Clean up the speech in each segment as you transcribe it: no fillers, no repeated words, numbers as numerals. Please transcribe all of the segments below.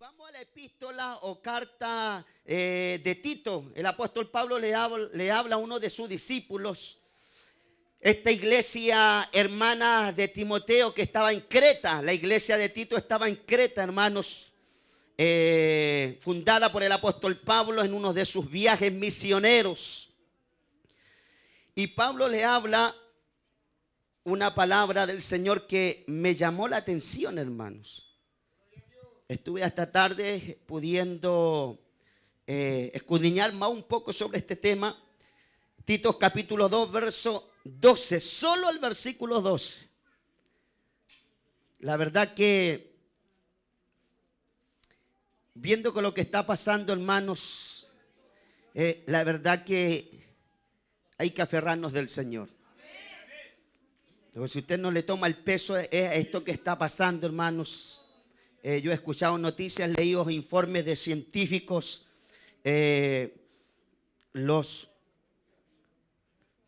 Vamos a la epístola o carta de Tito. El apóstol Pablo le habla a uno de sus discípulos. Esta iglesia hermana de Timoteo que estaba en Creta, la iglesia de Tito estaba en Creta, hermanos, fundada por el apóstol Pablo en uno de sus viajes misioneros. Y Pablo le habla una palabra del Señor que me llamó la atención, hermanos. Estuve hasta tarde pudiendo escudriñar más un poco sobre este tema. Tito capítulo 2, verso 12, solo el versículo 12. La verdad que, viendo con lo que está pasando, hermanos, la verdad que hay que aferrarnos del Señor. Pero si usted no le toma el peso a esto que está pasando, hermanos, yo he escuchado noticias, leído informes de científicos,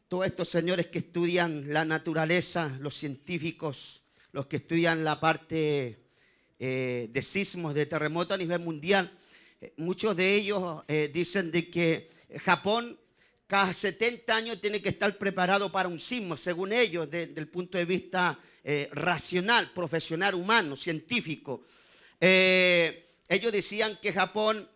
todos estos señores que estudian la naturaleza, los científicos, los que estudian la parte de sismos, de terremotos a nivel mundial, muchos de ellos dicen de que Japón cada 70 años tiene que estar preparado para un sismo, según ellos, desde el punto de vista racional, profesional, humano, científico. Ellos decían que Japón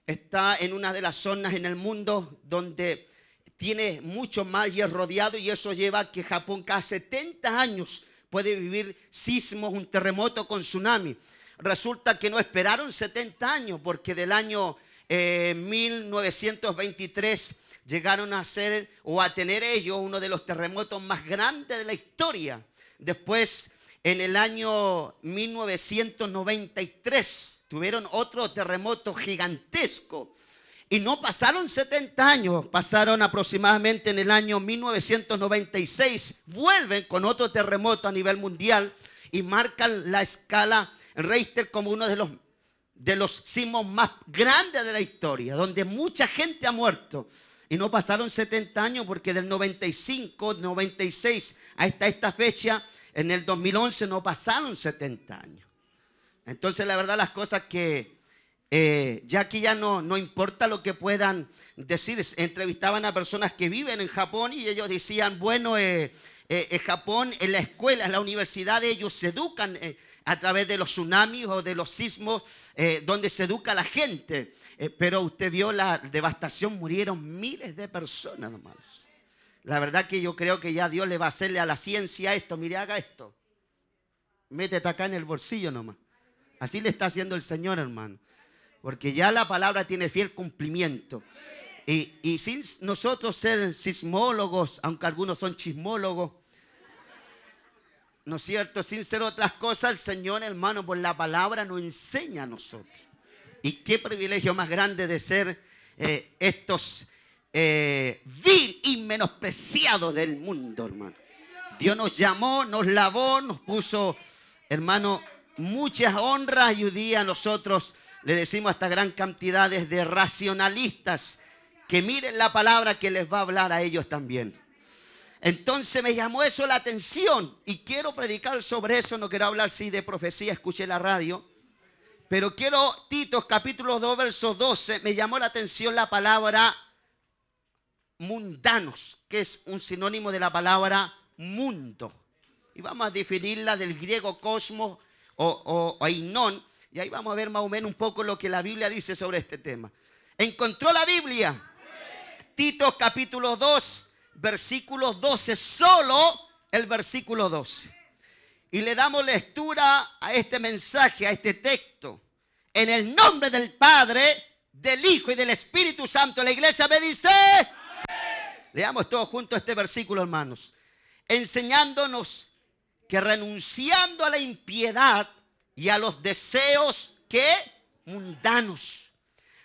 está en una de las zonas en el mundo donde tiene mucho mar y es rodeado, y eso lleva a que Japón cada 70 años puede vivir sismos, un terremoto con tsunami. Resulta que no esperaron 70 años porque del año 1923 llegaron a ser o a tener ellos uno de los terremotos más grandes de la historia. Después, en el año 1993 tuvieron otro terremoto gigantesco y no pasaron 70 años, pasaron aproximadamente en el año 1996, vuelven con otro terremoto a nivel mundial y marcan la escala Richter como uno de los sismos más grandes de la historia, donde mucha gente ha muerto. Y no pasaron 70 años porque del 95, 96 hasta esta fecha, en el 2011 no pasaron 70 años. Entonces la verdad las cosas que ya aquí ya no importa lo que puedan decir. Entrevistaban a personas que viven en Japón y ellos decían, bueno, Japón en la escuela, en la universidad, ellos se educan a través de los tsunamis o de los sismos, donde se educa a la gente. Pero usted vio la devastación, murieron miles de personas, hermanos. La verdad que yo creo que ya Dios le va a hacerle a la ciencia esto. Mire, haga esto. Métete acá en el bolsillo nomás. Así le está haciendo el Señor, hermano. Porque ya la palabra tiene fiel cumplimiento. Y sin nosotros ser sismólogos, aunque algunos son chismólogos, ¿no es cierto? Sin ser otras cosas, el Señor, hermano, por la palabra nos enseña a nosotros. Y qué privilegio más grande de ser estos vil y menospreciados del mundo, hermano. Dios nos llamó, nos lavó, nos puso, hermano, muchas honras, y hoy día nosotros le decimos a esta gran cantidad de racionalistas que miren la palabra que les va a hablar a ellos también. Entonces me llamó eso la atención y quiero predicar sobre eso. No quiero hablar de profecía, escuché la radio, pero quiero, Tito capítulo 2 verso 12, me llamó la atención la palabra mundanos, que es un sinónimo de la palabra mundo. Y vamos a definirla del griego cosmos o ainón, y ahí vamos a ver más o menos un poco lo que la Biblia dice sobre este tema. ¿Encontró la Biblia? Tito capítulo 2, versículo 12, solo el versículo 12. Y le damos lectura a este mensaje, a este texto. En el nombre del Padre, del Hijo y del Espíritu Santo, la iglesia me dice... Leamos todos juntos este versículo, hermanos. Enseñándonos que renunciando a la impiedad y a los deseos que mundanos,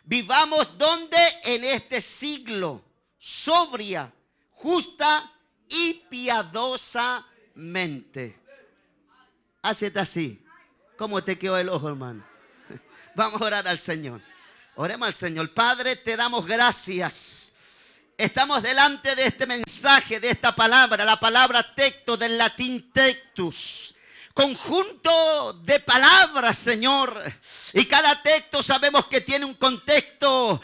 vivamos donde en este siglo, sobria, justa y piadosamente. Hacete así. ¿Cómo te quedó el ojo, hermano? Vamos a orar al Señor. Oremos al Señor. Padre, te damos gracias. Estamos delante de este mensaje, de esta palabra, la palabra tecto, del latín tectus, conjunto de palabras, Señor. Y cada texto sabemos que tiene un contexto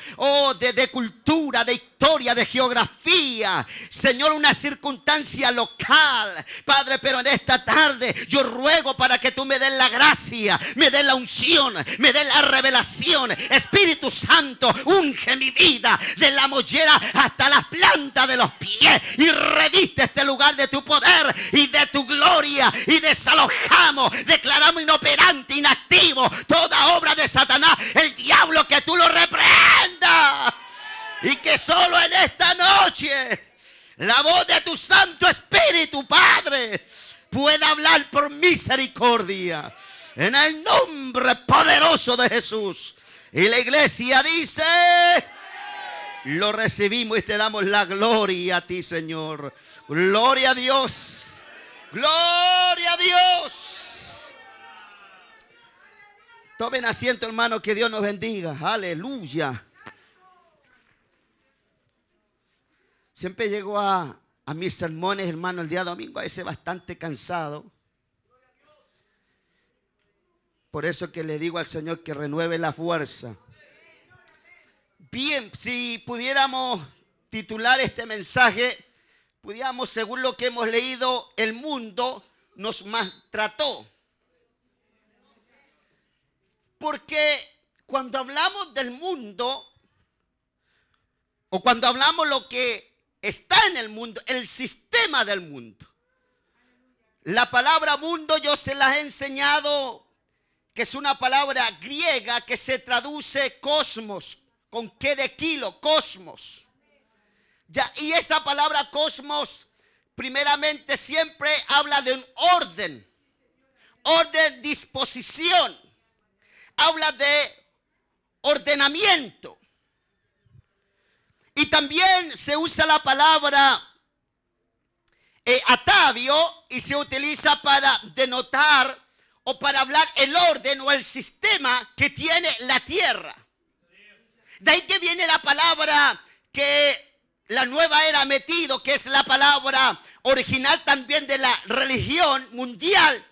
de cultura, de historia, de geografía. Señor, una circunstancia local. Padre, pero en esta tarde yo ruego para que tú me des la gracia, me des la unción, me des la revelación. Espíritu Santo, unge mi vida de la mollera hasta las plantas de los pies y reviste este lugar de tu poder y de tu gloria, y desalojamos, declaramos inoperante, inactivo toda obra de Satanás. El diablo, que tú lo reprendas, y que solo en esta noche la voz de tu Santo Espíritu, Padre, pueda hablar por misericordia, en el nombre poderoso de Jesús. Y la iglesia dice: lo recibimos y te damos la gloria a ti, Señor. Gloria a Dios. Gloria a Dios. Tomen asiento, hermano, que Dios nos bendiga. Aleluya. Siempre llego a mis sermones, hermano, el día domingo, a veces bastante cansado. Por eso que le digo al Señor que renueve la fuerza. Bien, si pudiéramos titular este mensaje, pudiéramos, según lo que hemos leído, el mundo nos maltrató. Porque cuando hablamos del mundo, o cuando hablamos lo que está en el mundo, el sistema del mundo, la palabra mundo yo se las he enseñado que es una palabra griega que se traduce cosmos, con qué de kilo, cosmos. Ya, y esta palabra cosmos primeramente siempre habla de un orden, disposición, habla de ordenamiento. Y también se usa la palabra atavio, y se utiliza para denotar o para hablar el orden o el sistema que tiene la tierra. De ahí que viene la palabra que la nueva era ha metido, que es la palabra original también de la religión mundial,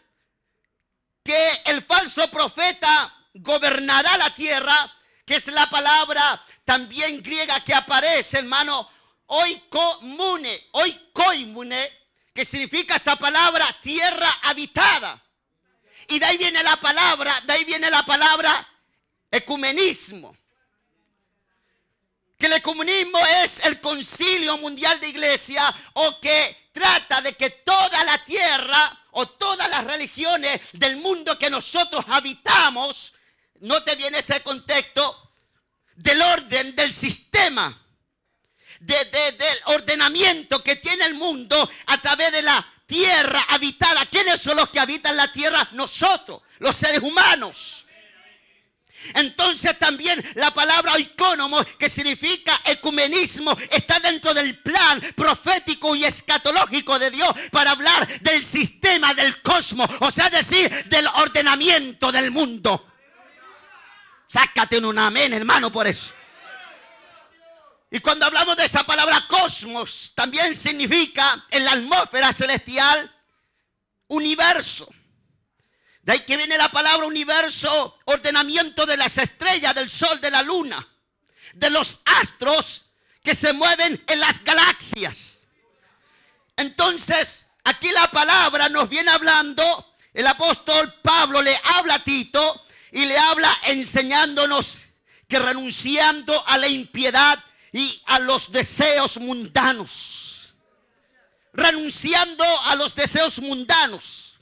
que el falso profeta gobernará la tierra, que es la palabra también griega que aparece, hermano, oikoimune, que significa esa palabra tierra habitada. Y de ahí viene la palabra ecumenismo. Que el ecumenismo es el concilio mundial de iglesia, o que trata de que toda la tierra o todas las religiones del mundo que nosotros habitamos, no te viene ese contexto del orden, del sistema, del ordenamiento que tiene el mundo a través de la tierra habitada. ¿Quiénes son los que habitan la tierra? Nosotros, los seres humanos. Entonces también la palabra oikónomo, que significa ecumenismo, está dentro del plan profético y escatológico de Dios para hablar del sistema del cosmos, o sea, decir, del ordenamiento del mundo. Sácate un amén, hermano, por eso. Y cuando hablamos de esa palabra cosmos, también significa en la atmósfera celestial universo. De ahí que viene la palabra universo, ordenamiento de las estrellas, del sol, de la luna, de los astros que se mueven en las galaxias. Entonces, aquí la palabra nos viene hablando, el apóstol Pablo le habla a Tito y le habla enseñándonos que renunciando a la impiedad y a los deseos mundanos, renunciando a los deseos mundanos.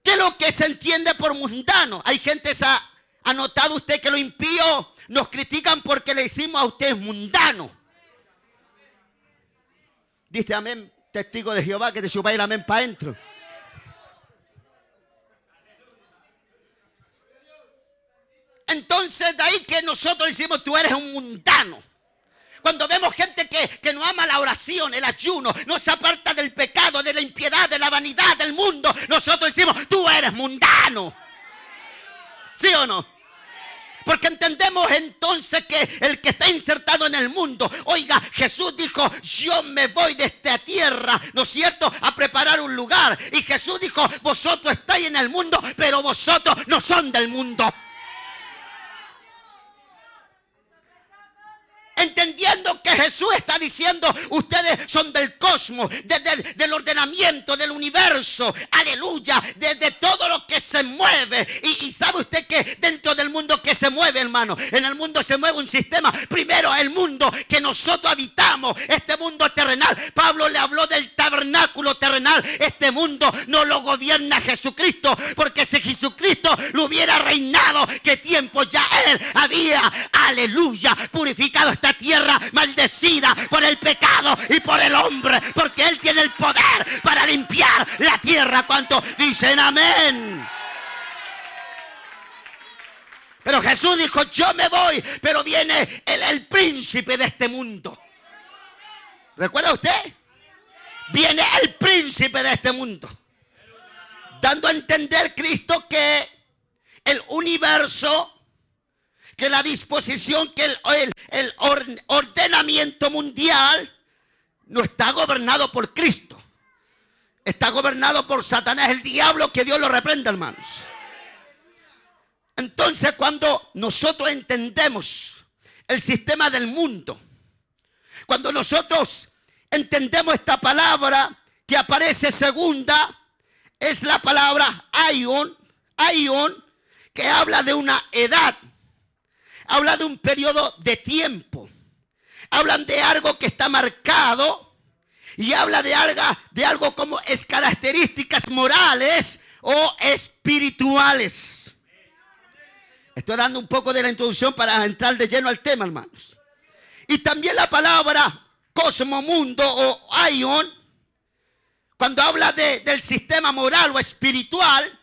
¿Qué es lo que se entiende por mundano? Hay gente, ha notado usted que lo impío nos critican porque le decimos a usted mundano. Dice amén, testigo de Jehová, que te suba el amén para adentro. Entonces de ahí que nosotros decimos tú eres un mundano. Cuando vemos gente que no ama la oración, el ayuno, no se aparta del pecado, de la impiedad, de la vanidad del mundo, nosotros decimos, tú eres mundano. ¿Sí o no? Porque entendemos entonces que el que está insertado en el mundo, oiga, Jesús dijo, yo me voy de esta tierra, ¿no es cierto?, a preparar un lugar. Y Jesús dijo, vosotros estáis en el mundo, pero vosotros no son del mundo. Entendiendo que Jesús está diciendo, ustedes son del cosmos, del ordenamiento, del universo, aleluya, de todo lo que se mueve. Y sabe usted que dentro del mundo que se mueve, hermano, en el mundo se mueve un sistema. Primero el mundo que nosotros habitamos, este mundo terrenal. Pablo le habló del tabernáculo terrenal. Este mundo no lo gobierna Jesucristo, porque si Jesucristo lo hubiera reinado, ¿qué tiempo ya Él había, aleluya, purificado esta tierra maldecida por el pecado y por el hombre? Porque Él tiene el poder para limpiar la tierra. ¿Cuántos dicen amén? Pero Jesús dijo, yo me voy, pero viene el príncipe de este mundo. ¿Recuerda usted? Viene el príncipe de este mundo, dando a entender Cristo que el universo, que la disposición, que el ordenamiento mundial no está gobernado por Cristo. Está gobernado por Satanás, el diablo, que Dios lo reprenda, hermanos. Entonces, cuando nosotros entendemos el sistema del mundo, cuando nosotros entendemos esta palabra que aparece segunda, es la palabra aion, que habla de una edad. Habla de un periodo de tiempo. Hablan de algo que está marcado. Y habla de algo como es características morales o espirituales. Estoy dando un poco de la introducción para entrar de lleno al tema, hermanos. Y también la palabra cosmomundo o aion, cuando habla del sistema moral o espiritual,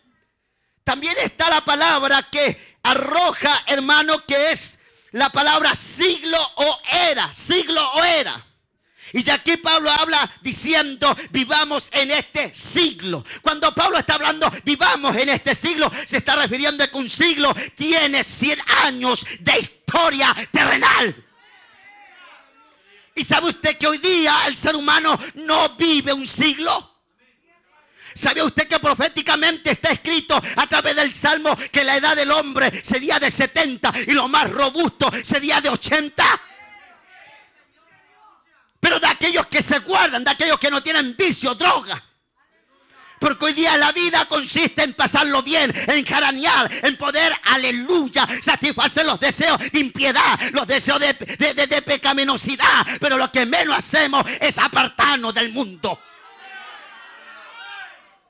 también está la palabra que arroja, hermano, que es la palabra siglo o era. Y aquí Pablo habla diciendo, vivamos en este siglo. Cuando Pablo está hablando, vivamos en este siglo, se está refiriendo a que un siglo tiene 100 años de historia terrenal. ¿Y sabe usted que hoy día el ser humano no vive un siglo? ¿Sabe usted que proféticamente está escrito a través del Salmo que la edad del hombre sería de 70 y lo más robusto sería de 80? Pero de aquellos que se guardan, de aquellos que no tienen vicio, droga. Porque hoy día la vida consiste en pasarlo bien, en jaranear, en poder, aleluya, satisfacer los deseos de impiedad, los deseos de pecaminosidad. Pero lo que menos hacemos es apartarnos del mundo.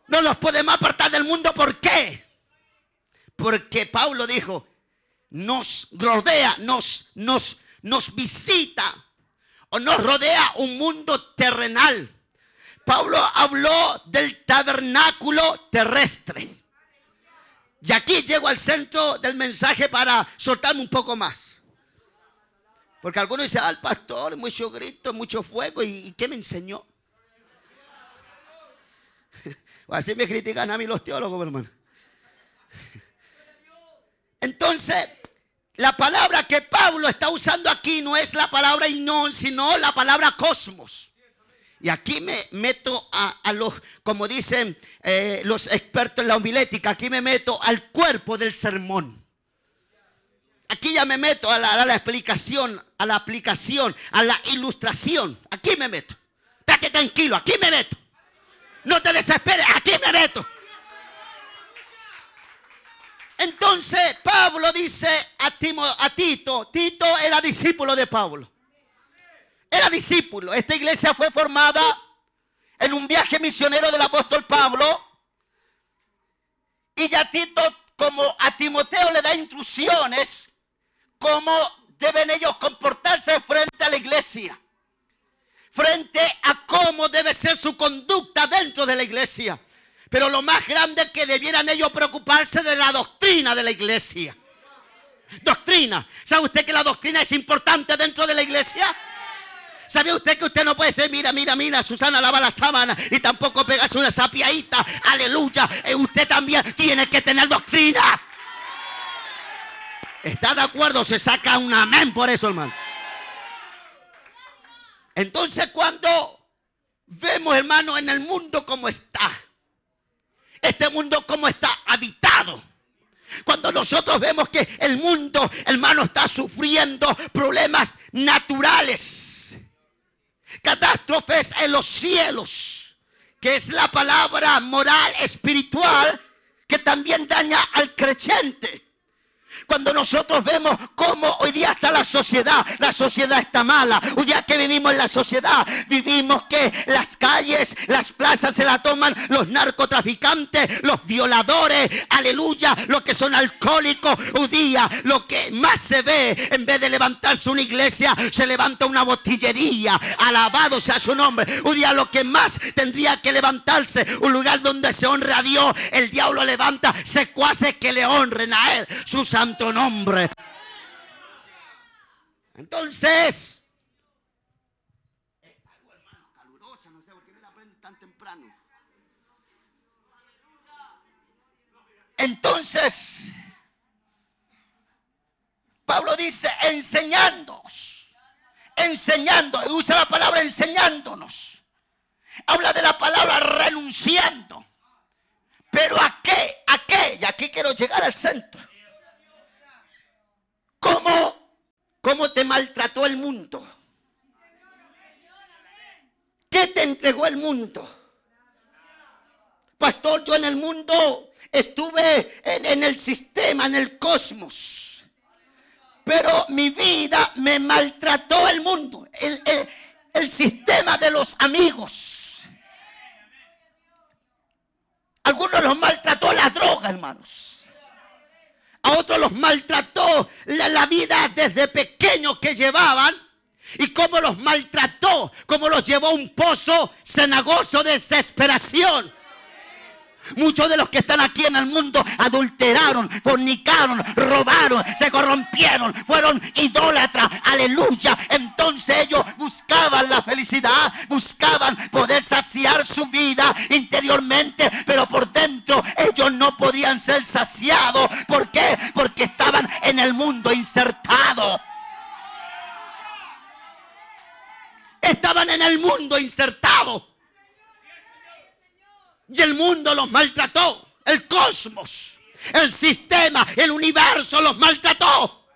No nos podemos apartar del mundo. ¿Por qué? Porque Pablo dijo, nos rodea, nos visita o nos rodea un mundo terrenal. Pablo habló del tabernáculo terrestre. Y aquí llego al centro del mensaje para soltarme un poco más. Porque algunos dicen, al pastor, mucho grito, mucho fuego. ¿Y qué me enseñó? O así me critican a mí los teólogos, hermano. Entonces, la palabra que Pablo está usando aquí no es la palabra aion, sino la palabra cosmos. Y aquí me meto a los, como dicen los expertos en la homilética, aquí me meto al cuerpo del sermón. Aquí ya me meto a la explicación, a la aplicación, a la ilustración. Aquí me meto. Date tranquilo, aquí me meto. No te desesperes, aquí me meto. Entonces Pablo dice a Tito. Tito era discípulo de Pablo. Era discípulo. Esta iglesia fue formada en un viaje misionero del apóstol Pablo. Y ya Tito, como a Timoteo le da instrucciones, cómo deben ellos comportarse frente a la iglesia. Frente a cómo debe ser su conducta dentro de la iglesia. Pero lo más grande es que debieran ellos preocuparse de la doctrina de la iglesia. Doctrina. ¿Sabe usted que la doctrina es importante dentro de la iglesia? ¿Sabe usted que usted no puede decir, mira, Susana lava la sábana y tampoco pegarse una sapiadita? Aleluya. Usted también tiene que tener doctrina. ¿Está de acuerdo? Se saca un amén por eso, hermano. Entonces, cuando vemos, hermano, en el mundo como está, este mundo como está habitado, cuando nosotros vemos que el mundo, hermano, está sufriendo problemas naturales, catástrofes en los cielos, que es la palabra moral, espiritual, que también daña al creyente. Cuando nosotros vemos cómo hoy día está la sociedad está mala. Hoy día que vivimos en la sociedad, vivimos que las calles, las plazas se la toman los narcotraficantes, los violadores, aleluya, los que son alcohólicos. Hoy día lo que más se ve, en vez de levantarse una iglesia, se levanta una botillería. Alabado sea su nombre. Hoy día lo que más tendría que levantarse, un lugar donde se honre a Dios, el diablo levanta secuaces que le honren a él, su santo nombre. Entonces, esta agua, hermano, calurosa, no sé por qué me la prenden tan temprano. Entonces, Pablo dice enseñándonos, usa la palabra enseñándonos, habla de la palabra renunciando. Pero ¿a qué? ¿A qué? Y aquí quiero llegar al centro. ¿Cómo te maltrató el mundo? ¿Qué te entregó el mundo? Pastor, yo en el mundo estuve en el sistema, en el cosmos. Pero mi vida me maltrató el mundo, el sistema de los amigos. Algunos los maltrató la droga, hermanos. A otros los maltrató la vida desde pequeños que llevaban. Y cómo los maltrató, cómo los llevó a un pozo cenagoso de desesperación. Muchos de los que están aquí en el mundo adulteraron, fornicaron, robaron, se corrompieron, fueron idólatras, aleluya. Entonces ellos buscaban la felicidad, buscaban poder saciar su vida interiormente, pero por dentro ellos no podían ser saciados. ¿Por qué? Porque estaban en el mundo insertados. Estaban en el mundo insertados. Y el mundo los maltrató. El cosmos, el sistema, el universo los maltrató.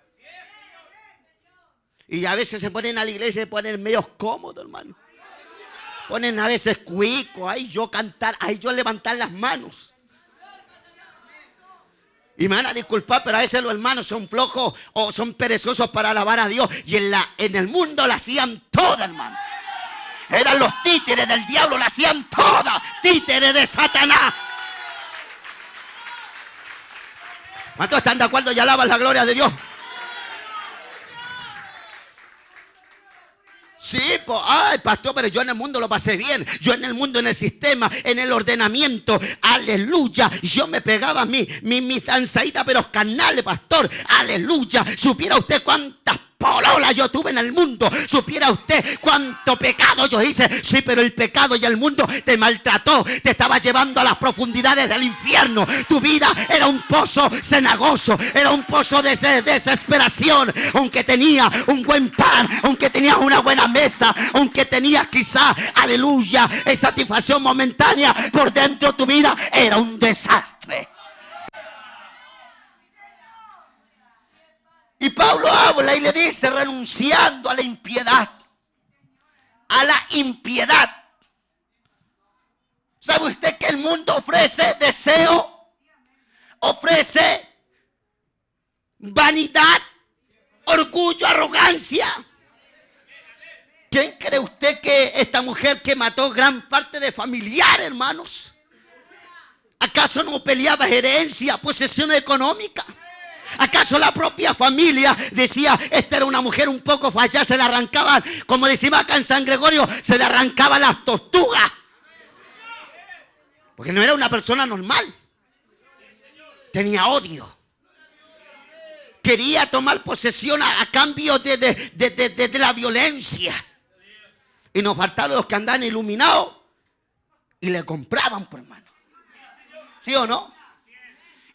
Y a veces se ponen a la iglesia y se ponen medios cómodos, hermano. Ponen a veces cuico, ahí yo cantar, ahí yo levantar las manos. Y me van a disculpar, pero a veces los hermanos son flojos o son perezosos para alabar a Dios. Y en el mundo la hacían toda, hermano. Eran los títeres del diablo, la hacían todas. Títeres de Satanás. ¿Cuántos están de acuerdo y alaban la gloria de Dios? Sí, pues, ay, pastor, pero yo en el mundo lo pasé bien. Yo en el mundo, en el sistema, en el ordenamiento, aleluya. Yo me pegaba mi danzadita, pero carnales, pastor, aleluya. Supiera usted cuántas pololas yo tuve en el mundo. Supiera usted cuánto pecado yo hice. Sí, pero el pecado y el mundo te maltrató. Te estaba llevando a las profundidades del infierno. Tu vida era un pozo cenagoso. Era un pozo de desesperación. Aunque tenía un buen pan, aunque tenías una buena mesa, aunque tenías quizá, aleluya, satisfacción momentánea, por dentro tu vida era un desastre. Y Pablo habla y le dice, renunciando a la impiedad. A la impiedad. ¿Sabe usted que el mundo ofrece deseo? Ofrece vanidad, orgullo, arrogancia. ¿Quién cree usted que esta mujer que mató gran parte de familiares, hermanos? ¿Acaso no peleaba herencia, posesión económica? ¿Acaso la propia familia decía, esta era una mujer un poco fallada, se le arrancaban, como decimos acá en San Gregorio, se le arrancaban las tortugas? Porque no era una persona normal. Tenía odio. Quería tomar posesión a cambio de la violencia. Y nos faltaron los que andaban iluminados y le compraban, por hermano. ¿Sí o no?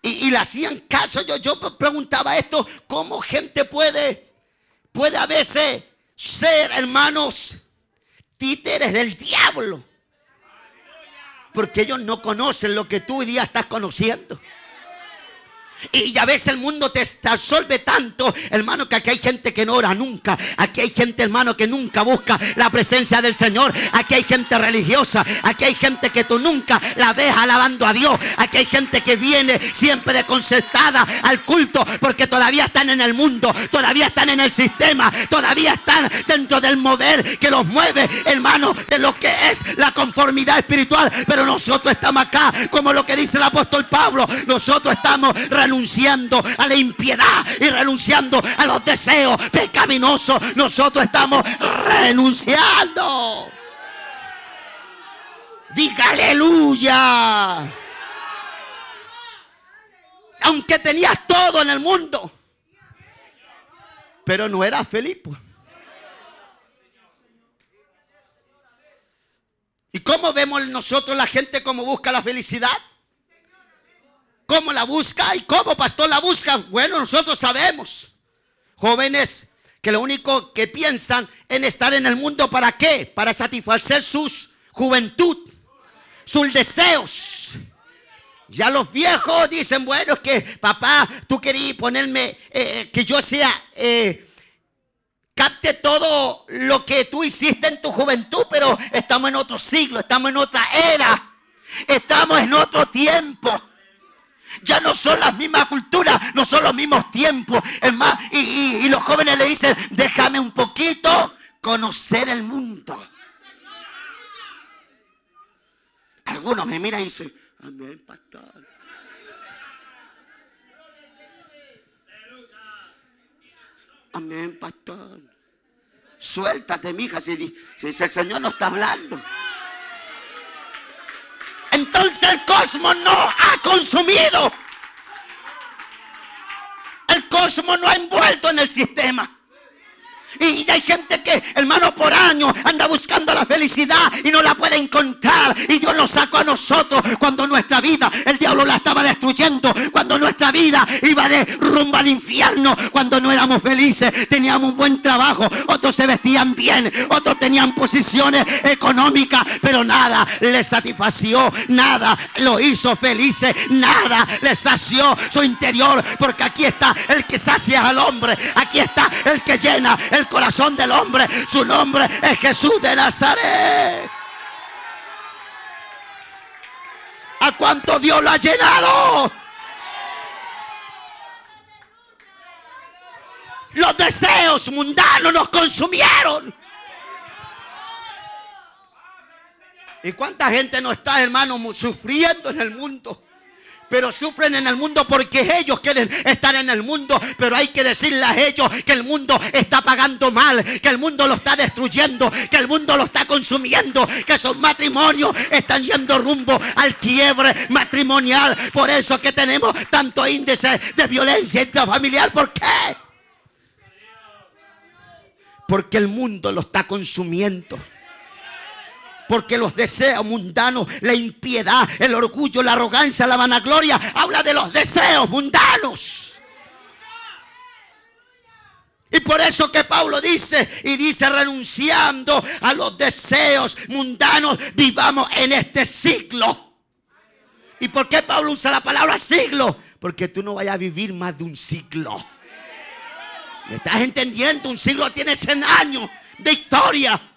y le hacían caso. Yo preguntaba esto, ¿cómo gente puede a veces ser, hermanos, títeres del diablo? Porque ellos no conocen lo que tú hoy día estás conociendo. Y a veces el mundo te absorbe tanto, hermano, que aquí hay gente que no ora nunca. Aquí hay gente, hermano, que nunca busca la presencia del Señor. Aquí hay gente religiosa. Aquí hay gente que tú nunca la ves alabando a Dios. Aquí hay gente que viene siempre desconcertada al culto porque todavía están en el mundo, todavía están en el sistema, todavía están dentro del mover que los mueve, hermano, de lo que es la conformidad espiritual. Pero nosotros estamos acá, como lo que dice el apóstol Pablo. Nosotros estamos renunciando a la impiedad y renunciando a los deseos pecaminosos. Nosotros estamos renunciando. Diga aleluya. Aunque tenías todo en el mundo, pero no eras feliz. ¿Y cómo vemos nosotros la gente cómo busca la felicidad? ¿Cómo la busca? ¿Y cómo, pastor, la busca? Bueno, nosotros sabemos. Jóvenes que lo único que piensan en estar en el mundo, ¿para qué? Para satisfacer su juventud, sus deseos. Ya los viejos dicen, bueno, es que papá, tú querías ponerme, que yo sea, capte todo lo que tú hiciste en tu juventud, pero estamos en otro siglo, estamos en otra era, estamos en otro tiempo. Ya no son las mismas culturas, no son los mismos tiempos. Es más, y los jóvenes le dicen, déjame un poquito conocer el mundo. Algunos me miran y dicen, amén, pastor. Amén, pastor. Suéltate, mija, si el Señor no está hablando. Entonces el cosmos no ha consumido. El cosmos no ha envuelto en el sistema. Y hay gente que, hermano, por años anda buscando la felicidad y no la puede encontrar. Y Dios nos sacó a nosotros cuando nuestra vida, el diablo la estaba destruyendo. Cuando nuestra vida iba de rumbo al infierno. Cuando no éramos felices, teníamos un buen trabajo. Otros se vestían bien, otros tenían posiciones económicas. Pero nada les satisfació, nada lo hizo felices, nada les sació su interior. Porque aquí está el que sacia al hombre. Aquí está el que llena el corazón del hombre. Su nombre es Jesús de Nazaret. ¿A cuánto Dios lo ha llenado? Los deseos mundanos nos consumieron. ¿Y cuánta gente no está, hermano, sufriendo en el mundo? Pero sufren en el mundo porque ellos quieren estar en el mundo. Pero hay que decirle a ellos que el mundo está pagando mal, que el mundo lo está destruyendo, que el mundo lo está consumiendo, que sus matrimonios están yendo rumbo al quiebre matrimonial. Por eso que tenemos tanto índice de violencia intrafamiliar. ¿Por qué? Porque el mundo lo está consumiendo. Porque los deseos mundanos, la impiedad, el orgullo, la arrogancia, la vanagloria, habla de los deseos mundanos. Y por eso que Pablo dice, renunciando a los deseos mundanos, vivamos en este siglo. ¿Y por qué Pablo usa la palabra siglo? Porque tú no vayas a vivir más de un siglo. ¿Me estás entendiendo? Un siglo tiene 100 años de historia.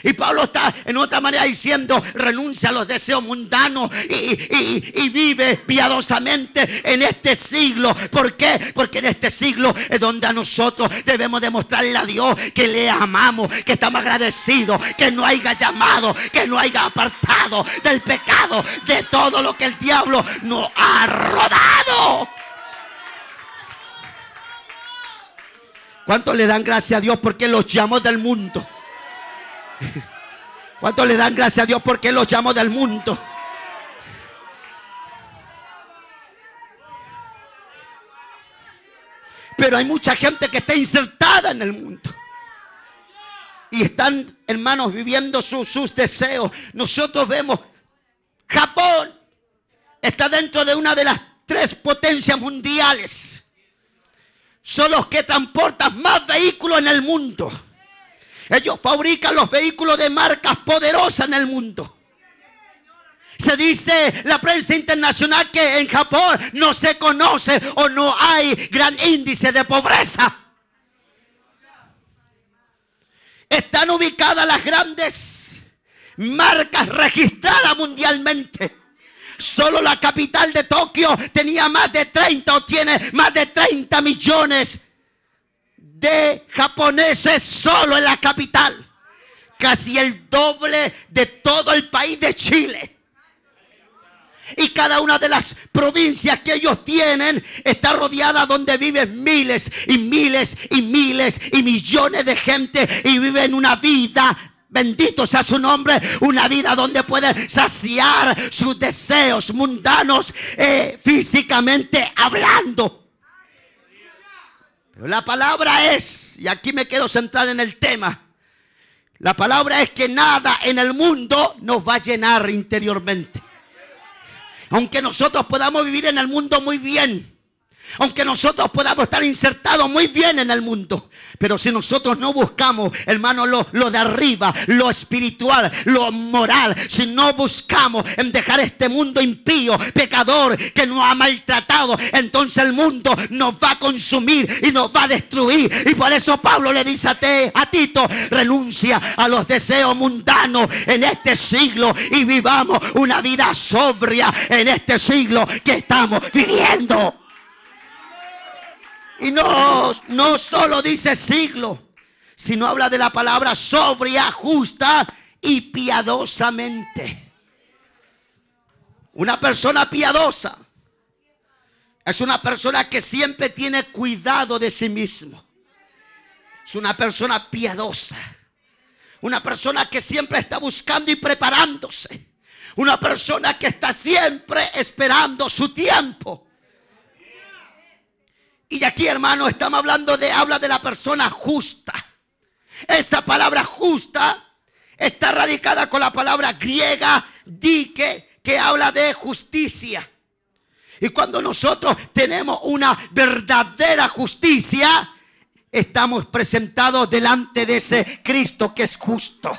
Y Pablo está en otra manera diciendo, renuncia a los deseos mundanos y vive piadosamente en este siglo. ¿Por qué? Porque en este siglo es donde a nosotros debemos demostrarle a Dios que le amamos, que estamos agradecidos, que no haya llamado, que no haya apartado del pecado, de todo lo que el diablo nos ha rodado. ¿Cuántos le dan gracias a Dios porque los llamó del mundo? ¿Cuántos le dan gracias a Dios porque los llamó del mundo? Pero hay mucha gente que está insertada en el mundo y están, hermanos, viviendo sus deseos. Nosotros vemos Japón está dentro de una de las tres potencias mundiales son los que transportan más vehículos en el mundo. Ellos fabrican los vehículos de marcas poderosas en el mundo. Se dice la prensa internacional que en Japón no se conoce o no hay gran índice de pobreza. Están ubicadas las grandes marcas registradas mundialmente. Solo la capital de Tokio tenía más de 30 o tiene más de 30 millones de japoneses solo en la capital. Casi el doble de todo el país de Chile. Y cada una de las provincias que ellos tienen está rodeada donde viven miles y miles y miles y millones de gente y viven una vida, bendito sea su nombre, una vida donde pueden saciar sus deseos mundanos físicamente hablando. Pero la palabra es, y aquí me quiero centrar en el tema, la palabra es que nada en el mundo nos va a llenar interiormente. Aunque nosotros podamos vivir en el mundo muy bien, aunque nosotros podamos estar insertados muy bien en el mundo, pero si nosotros no buscamos, hermano, lo de arriba, lo espiritual, lo moral, si no buscamos en dejar este mundo impío, pecador, que nos ha maltratado, entonces el mundo nos va a consumir y nos va a destruir. Y por eso Pablo le dice a Tito, renuncia a los deseos mundanos en este siglo y vivamos una vida sobria en este siglo que estamos viviendo. Y no solo dice siglo, sino habla de la palabra sobria, justa y piadosamente. Una persona piadosa es una persona que siempre tiene cuidado de sí mismo. Es una persona piadosa. Una persona que siempre está buscando y preparándose. Una persona que está siempre esperando su tiempo. Y aquí, hermano, estamos hablando habla de la persona justa. Esa palabra justa está radicada con la palabra griega dike, que habla de justicia. Y cuando nosotros tenemos una verdadera justicia, estamos presentados delante de ese Cristo que es justo.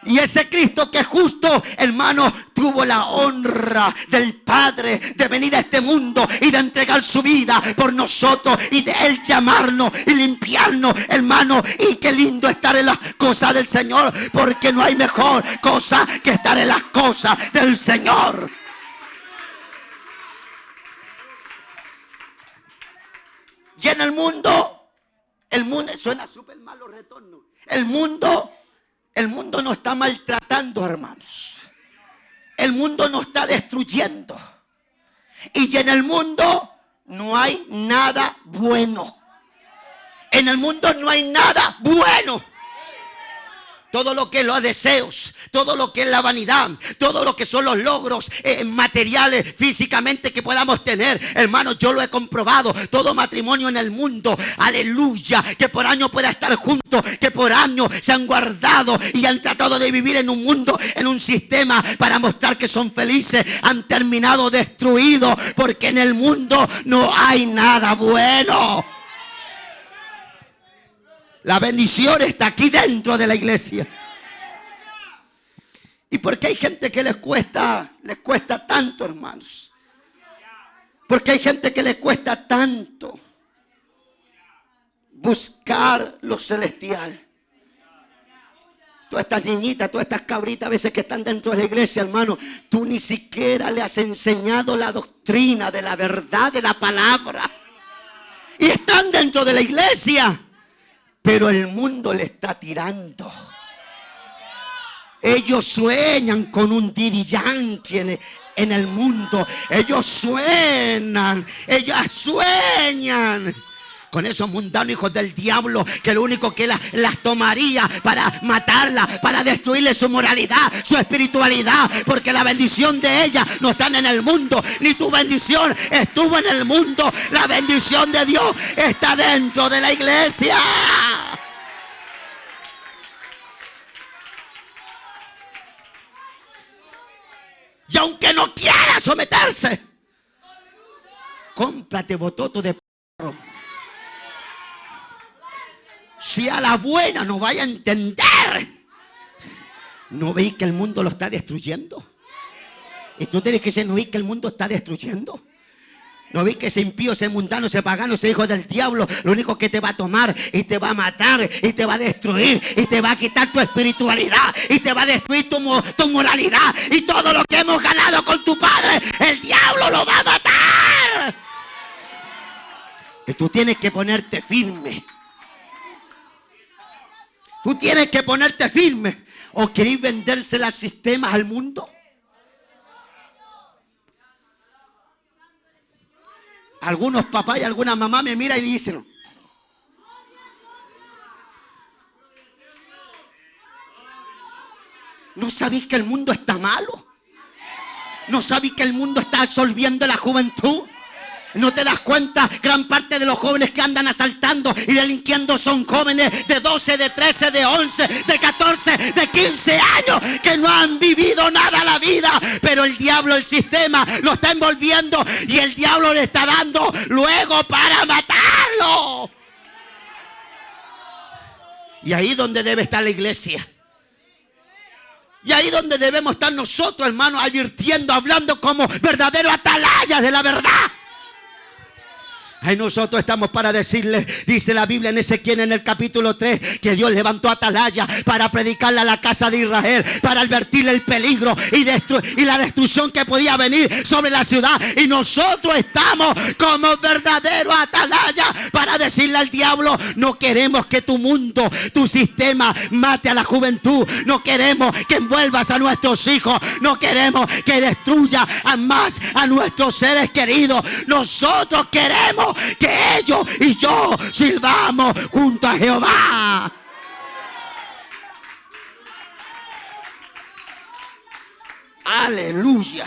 Y ese Cristo que es justo, hermano, tuvo la honra del Padre de venir a este mundo y de entregar su vida por nosotros y de Él llamarnos y limpiarnos, hermano. Y qué lindo estar en las cosas del Señor, porque no hay mejor cosa que estar en las cosas del Señor. Y en el mundo suena súper mal los retornos. El mundo nos está maltratando, hermanos. El mundo nos está destruyendo. Y en el mundo no hay nada bueno. En el mundo no hay nada bueno. Todo lo que es los deseos, todo lo que es la vanidad, todo lo que son los logros materiales físicamente que podamos tener, hermanos, yo lo he comprobado. Todo matrimonio en el mundo, aleluya, que por año pueda estar juntos, que por año se han guardado y han tratado de vivir en un mundo, en un sistema para mostrar que son felices, han terminado destruidos, porque en el mundo no hay nada bueno. La bendición está aquí dentro de la iglesia. ¿Y por qué hay gente que les cuesta tanto, hermanos? Porque hay gente que les cuesta tanto buscar lo celestial. Todas estas niñitas, todas estas cabritas a veces que están dentro de la iglesia, hermano, tú ni siquiera le has enseñado la doctrina de la verdad de la palabra. Y están dentro de la iglesia, pero el mundo le está tirando. Ellos sueñan con un Daddy Yankee en el mundo. Ellos sueñan con esos mundanos hijos del diablo, que lo único que las tomaría para matarla, para destruirle su moralidad, su espiritualidad, porque la bendición de ella no está en el mundo, ni tu bendición estuvo en el mundo. La bendición de Dios está dentro de la iglesia. Y aunque no quiera someterse, Cómprate bototo de perro. Si a la buena no vaya a entender. ¿No veis que el mundo lo está destruyendo? Y tú tienes que decir, ¿no veis que el mundo está destruyendo? ¿No veis que ese impío, ese mundano, ese pagano, ese hijo del diablo, lo único que te va a tomar y te va a matar y te va a destruir y te va a quitar tu espiritualidad y te va a destruir tu moralidad y todo lo que hemos ganado con tu padre, el diablo lo va a matar? Y tú tienes que ponerte firme. Tú tienes que ponerte firme. ¿O queréis vendérsela al sistema, al mundo? Algunos papás y algunas mamás me miran y dicen: ¿no sabéis que el mundo está malo? ¿No sabéis que el mundo está absorbiendo la juventud? ¿No te das cuenta? Gran parte de los jóvenes que andan asaltando y delinquiendo son jóvenes de 12, de 13, de 11, de 14, de 15 años que no han vivido nada la vida. Pero el diablo, el sistema, lo está envolviendo y el diablo le está dando luego para matarlo. Y ahí donde debe estar la iglesia. Y ahí donde debemos estar nosotros, hermanos, advirtiendo, hablando como verdaderos atalayas de la verdad. Ahí nosotros estamos para decirle, dice la Biblia en Ezequiel en el capítulo 3, que Dios levantó atalaya para predicarle a la casa de Israel, para advertirle el peligro y la destrucción que podía venir sobre la ciudad. Y nosotros estamos como verdaderos atalaya para decirle al diablo: no queremos que tu mundo, tu sistema mate a la juventud. No queremos que envuelvas a nuestros hijos. No queremos que destruya a más a nuestros seres queridos. Nosotros queremos que ellos y yo sirvamos junto a Jehová. Aleluya.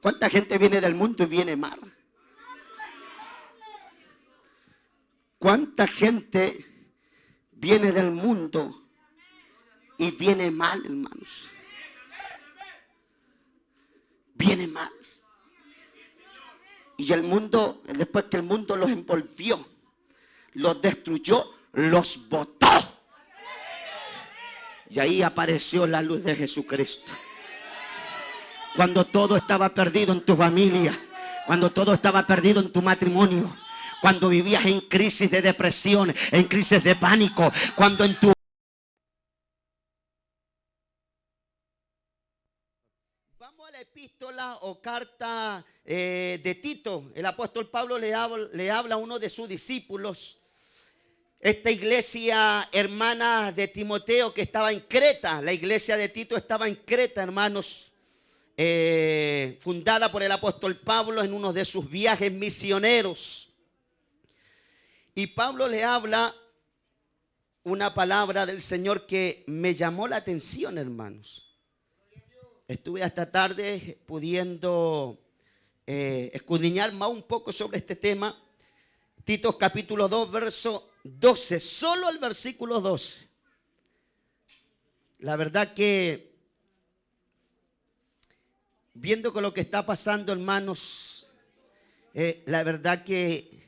¿Cuánta gente viene del mundo y viene mal? ¿Cuánta gente viene del mundo y viene mal, hermanos? Viene mal. Y el mundo, después que el mundo los envolvió, los destruyó, los botó. Y ahí apareció la luz de Jesucristo. Cuando todo estaba perdido en tu familia, cuando todo estaba perdido en tu matrimonio, cuando vivías en crisis de depresión, en crisis de pánico, cuando en tu epístola o carta de Tito, el apóstol Pablo le habla a uno de sus discípulos. Esta iglesia hermana de Timoteo que estaba en Creta, la iglesia de Tito estaba en Creta, hermanos, fundada por el apóstol Pablo en uno de sus viajes misioneros. Y Pablo le habla una palabra del Señor que me llamó la atención, hermanos. Estuve hasta tarde pudiendo escudriñar más un poco sobre este tema. Tito capítulo 2, verso 12, solo el versículo 12. La verdad que, viendo con lo que está pasando, hermanos, la verdad que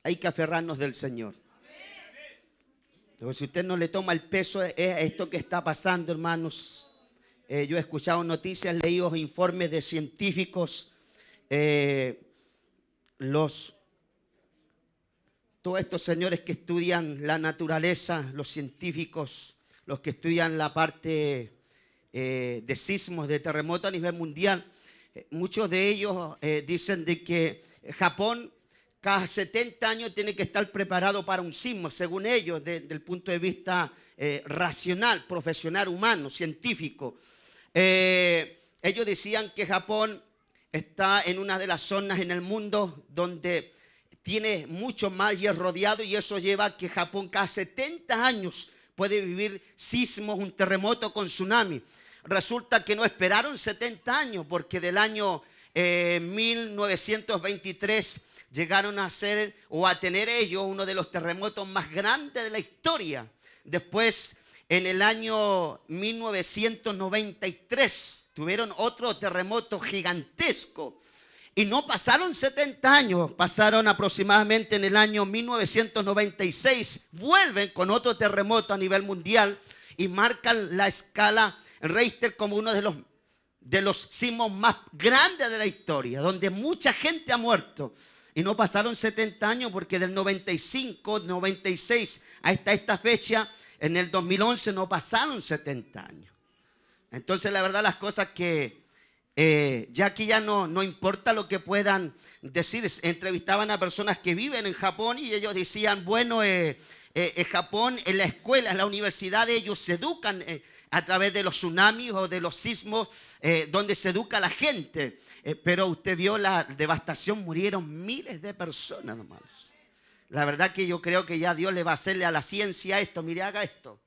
hay que aferrarnos del Señor. Pero si usted no le toma el peso a esto que está pasando, hermanos, yo he escuchado noticias, leído informes de científicos, todos estos señores que estudian la naturaleza, los científicos, los que estudian la parte de sismos, de terremotos a nivel mundial, muchos de ellos dicen de que Japón cada 70 años tiene que estar preparado para un sismo, según ellos, desde el punto de vista racional, profesional, humano, científico. Ellos decían que Japón está en una de las zonas en el mundo donde tiene mucho mar y es rodeado, y eso lleva a que Japón cada 70 años puede vivir sismos, un terremoto con tsunami. Resulta que no esperaron 70 años porque del año 1923 llegaron a tener ellos uno de los terremotos más grandes de la historia. Después en el año 1993 tuvieron otro terremoto gigantesco. Y no pasaron 70 años, pasaron aproximadamente en el año 1996. Vuelven con otro terremoto a nivel mundial y marcan la escala Richter como uno de los sismos más grandes de la historia, donde mucha gente ha muerto. Y no pasaron 70 años porque del 95, 96 hasta esta fecha, en el 2011 no pasaron 70 años. Entonces la verdad las cosas que ya aquí ya no importa lo que puedan decir. Entrevistaban a personas que viven en Japón y ellos decían, bueno, Japón, en la escuela, en la universidad, ellos se educan a través de los tsunamis o de los sismos, donde se educa a la gente. Pero usted vio la devastación, murieron miles de personas, hermanos. La verdad que yo creo que ya Dios le va a hacerle a la ciencia esto. Mire, haga esto.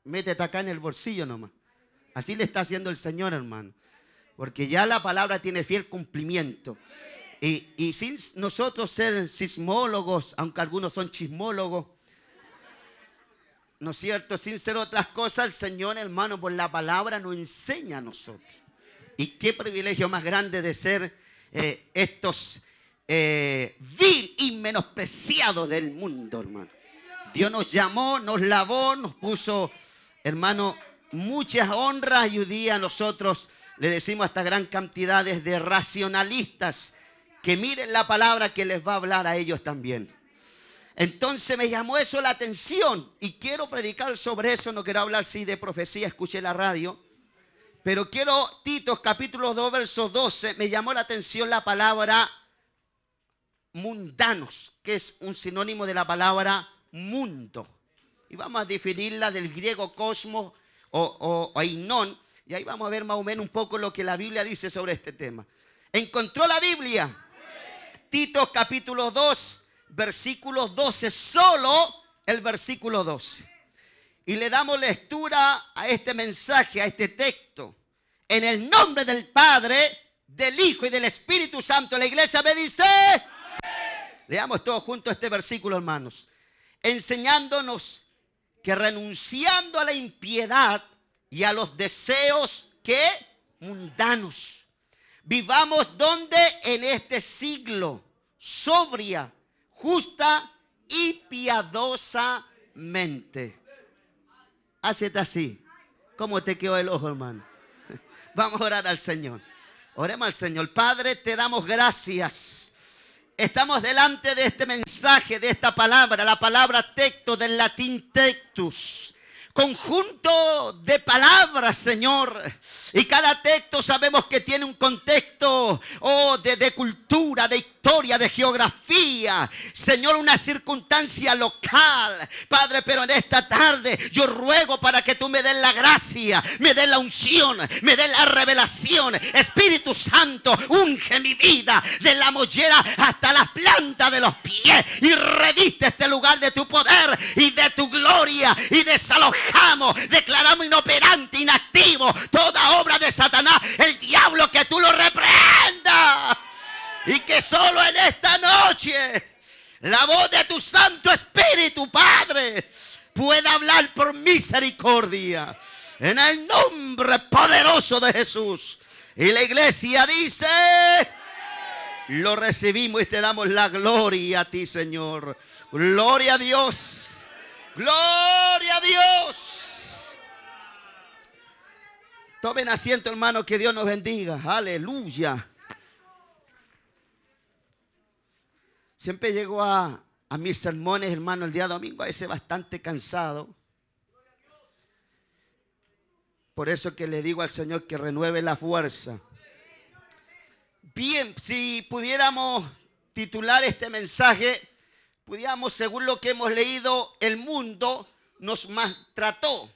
Métete acá en el bolsillo nomás. Así le está haciendo el Señor, hermano. Porque ya la palabra tiene fiel cumplimiento. Y sin nosotros ser sismólogos, aunque algunos son chismólogos, ¿no es cierto? Sin ser otras cosas, el Señor, hermano, por la palabra nos enseña a nosotros. Y qué privilegio más grande de ser estos vil y menospreciados del mundo, hermano. Dios nos llamó, nos lavó, nos puso, hermano, muchas honras, y hoy día nosotros le decimos a esta gran cantidad de racionalistas que miren la palabra que les va a hablar a ellos también. Entonces me llamó eso la atención y quiero predicar sobre eso. No quiero hablar de profecía, escuché la radio, pero quiero, Tito capítulo 2 verso 12, me llamó la atención la palabra mundanos, que es un sinónimo de la palabra mundo. Y vamos a definirla del griego cosmos o ainón. Y ahí vamos a ver más o menos un poco lo que la Biblia dice sobre este tema. ¿Encontró la Biblia? Tito capítulo 2, versículo 12, solo el versículo 12. Y le damos lectura a este mensaje, a este texto. En el nombre del Padre, del Hijo y del Espíritu Santo. La iglesia me dice. Leamos todos juntos este versículo, hermanos. Enseñándonos que renunciando a la impiedad y a los deseos que mundanos, vivamos donde en este siglo, sobria, justa y piadosamente. Hacete así. ¿Cómo te quedó el ojo, hermano? Vamos a orar al Señor. Oremos al Señor. Padre, te damos gracias. Estamos delante de este mensaje, de esta palabra, la palabra tecto, del latín tectus. Conjunto de palabras, Señor. Y cada texto sabemos que tiene un contexto de cultura, de historia, de geografía. Señor, una circunstancia local. Padre, pero en esta tarde yo ruego para que tú me des la gracia, me des la unción, me des la revelación. Espíritu Santo, unge mi vida de la mollera hasta las plantas de los pies y reviste este lugar de tu poder y de tu gloria y desalojamos, declaramos inoperante, inactivo toda obra de Satanás, el diablo, que tú lo reprendas. Y que solo en esta noche la voz de tu Santo Espíritu, Padre, pueda hablar por misericordia. En el nombre poderoso de Jesús. Y la iglesia dice, lo recibimos y te damos la gloria a ti, Señor. Gloria a Dios. Gloria a Dios. Tomen asiento, hermano, que Dios nos bendiga. Aleluya. Siempre llego a mis sermones, hermano, el día domingo a veces bastante cansado. Por eso que le digo al Señor que renueve la fuerza. Bien, si pudiéramos titular este mensaje, pudiéramos, según lo que hemos leído, el mundo nos maltrató.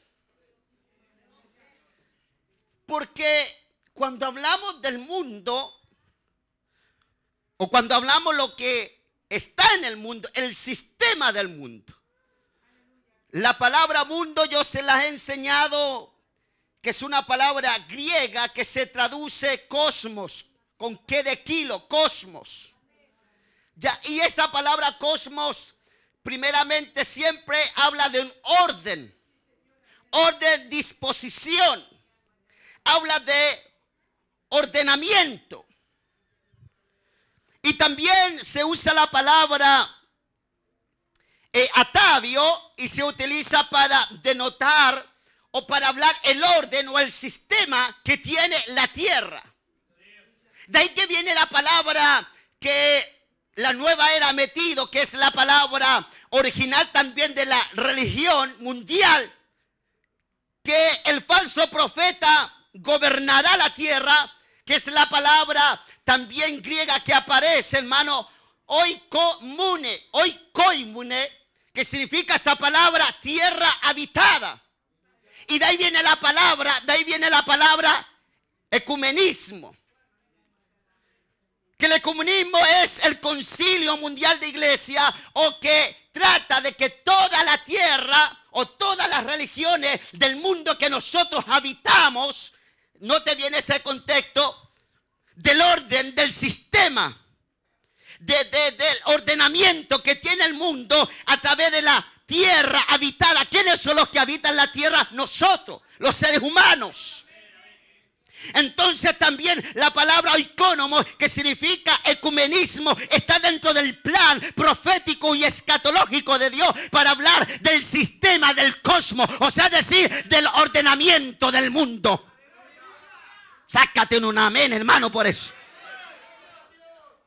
Porque cuando hablamos del mundo, o cuando hablamos lo que está en el mundo, el sistema del mundo. La palabra mundo yo se las he enseñado que es una palabra griega que se traduce cosmos, con qué de kilo, cosmos. Ya, y esta palabra cosmos primeramente siempre habla de un orden. orden, disposición. Habla de ordenamiento. Y también se usa la palabra atavio y se utiliza para denotar o para hablar el orden o el sistema que tiene la tierra. De ahí que viene la palabra que la nueva era ha metido, que es la palabra original también de la religión mundial, que el falso profeta gobernará la tierra, que es la palabra también griega que aparece, hermano, oikoimune, que significa esa palabra tierra habitada. Y de ahí viene la palabra ecumenismo. Que el ecumenismo es el concilio mundial de iglesia, o que trata de que toda la tierra o todas las religiones del mundo que nosotros habitamos, no te viene ese contexto del orden, del sistema, del ordenamiento que tiene el mundo a través de la tierra habitada. ¿Quiénes son los que habitan la tierra? Nosotros, los seres humanos. Entonces también la palabra oikonomos, que significa ecumenismo, está dentro del plan profético y escatológico de Dios para hablar del sistema del cosmos, o sea, decir, del ordenamiento del mundo. Sácate un amén, hermano, por eso.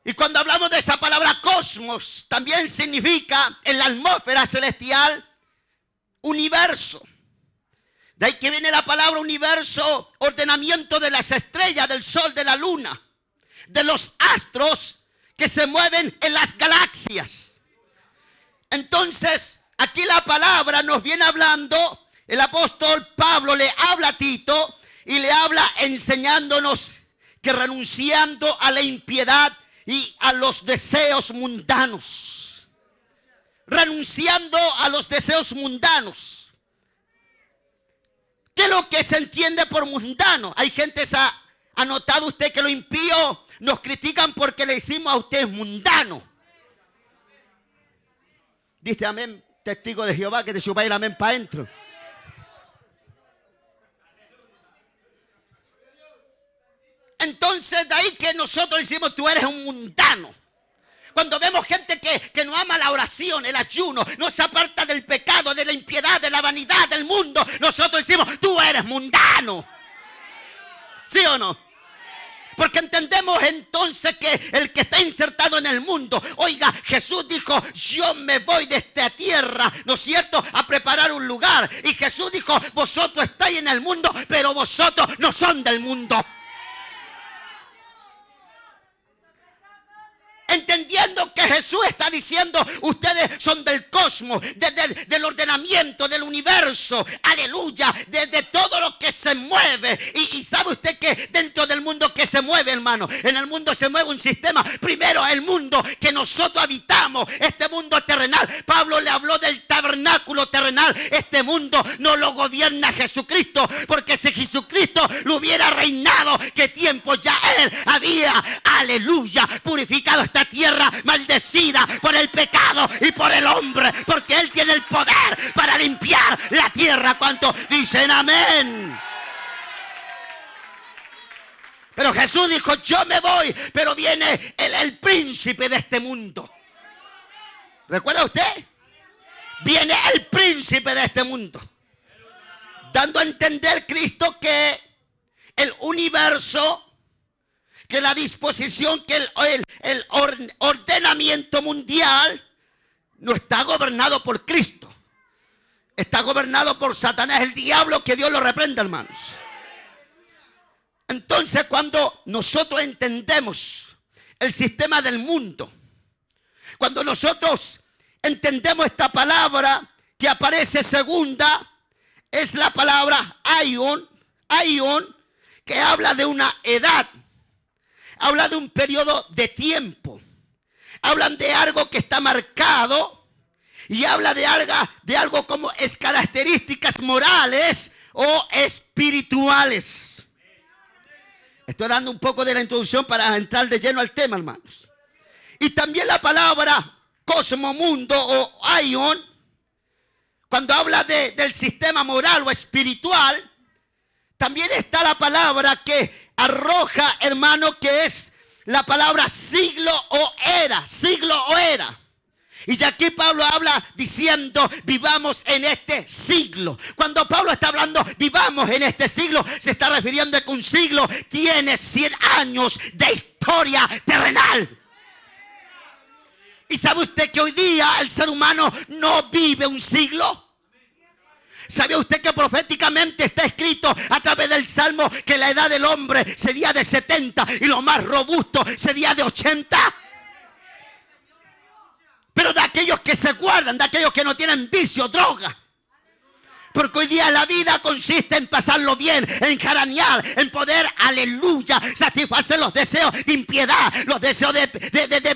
Y cuando hablamos de esa palabra cosmos, también significa en la atmósfera celestial universo. De ahí que viene la palabra universo, ordenamiento de las estrellas, del sol, de la luna, de los astros que se mueven en las galaxias. Entonces, aquí la palabra nos viene hablando, el apóstol Pablo le habla a Tito y le habla enseñándonos que renunciando a la impiedad y a los deseos mundanos, renunciando a los deseos mundanos. ¿Qué es lo que se entiende por mundano? Hay gente, ha notado usted que lo impío nos critican porque le decimos a usted mundano. Dice amén, testigo de Jehová, que te suba el amén para adentro. Entonces de ahí que nosotros decimos, tú eres un mundano. Cuando vemos gente que no ama la oración, el ayuno, no se aparta del pecado, de la impiedad, de la vanidad del mundo, nosotros decimos, tú eres mundano. ¿Sí o no? Porque entendemos entonces que el que está insertado en el mundo, oiga, Jesús dijo, yo me voy de esta tierra, ¿no es cierto?, a preparar un lugar. Y Jesús dijo, vosotros estáis en el mundo, pero vosotros no son del mundo. Entendiendo que Jesús está diciendo, ustedes son del cosmos, del ordenamiento, del universo, aleluya, de todo lo que se mueve. Y sabe usted que dentro del mundo que se mueve, hermano, en el mundo se mueve un sistema. Primero el mundo que nosotros habitamos, este mundo terrenal. Pablo le habló del tabernáculo terrenal. Este mundo no lo gobierna Jesucristo, porque si Jesucristo lo hubiera reinado, ¿qué tiempo ya él había, aleluya, purificado esta tierra maldecida por el pecado y por el hombre, porque él tiene el poder para limpiar la tierra? ¿Cuántos dicen amén? Pero Jesús dijo, yo me voy, pero viene el príncipe de este mundo. ¿Recuerda usted? Viene el príncipe de este mundo, dando a entender Cristo que el universo, que la disposición, que el ordenamiento mundial no está gobernado por Cristo. Está gobernado por Satanás, el diablo, que Dios lo reprenda, hermanos. Entonces, cuando nosotros entendemos el sistema del mundo, cuando nosotros entendemos esta palabra que aparece segunda, es la palabra aion, que habla de una edad. Habla de un periodo de tiempo. Hablan de algo que está marcado. Y habla de algo como es características morales o espirituales. Estoy dando un poco de la introducción para entrar de lleno al tema, hermanos. Y también la palabra cosmomundo o aion cuando habla del sistema moral o espiritual, también está la palabra que arroja, hermano, que es la palabra siglo o era. Siglo o era. Y ya aquí Pablo habla diciendo, vivamos en este siglo. Cuando Pablo está hablando, vivamos en este siglo, se está refiriendo a que un siglo tiene 100 años de historia terrenal. ¿Y sabe usted que hoy día el ser humano no vive un siglo? ¿Sabe usted que proféticamente está escrito a través del Salmo que la edad del hombre sería de 70 y lo más robusto sería de 80? Pero de aquellos que se guardan, de aquellos que no tienen vicio, droga. Porque hoy día la vida consiste en pasarlo bien, en jaranear, en poder, aleluya, satisfacer los deseos de impiedad, los deseos de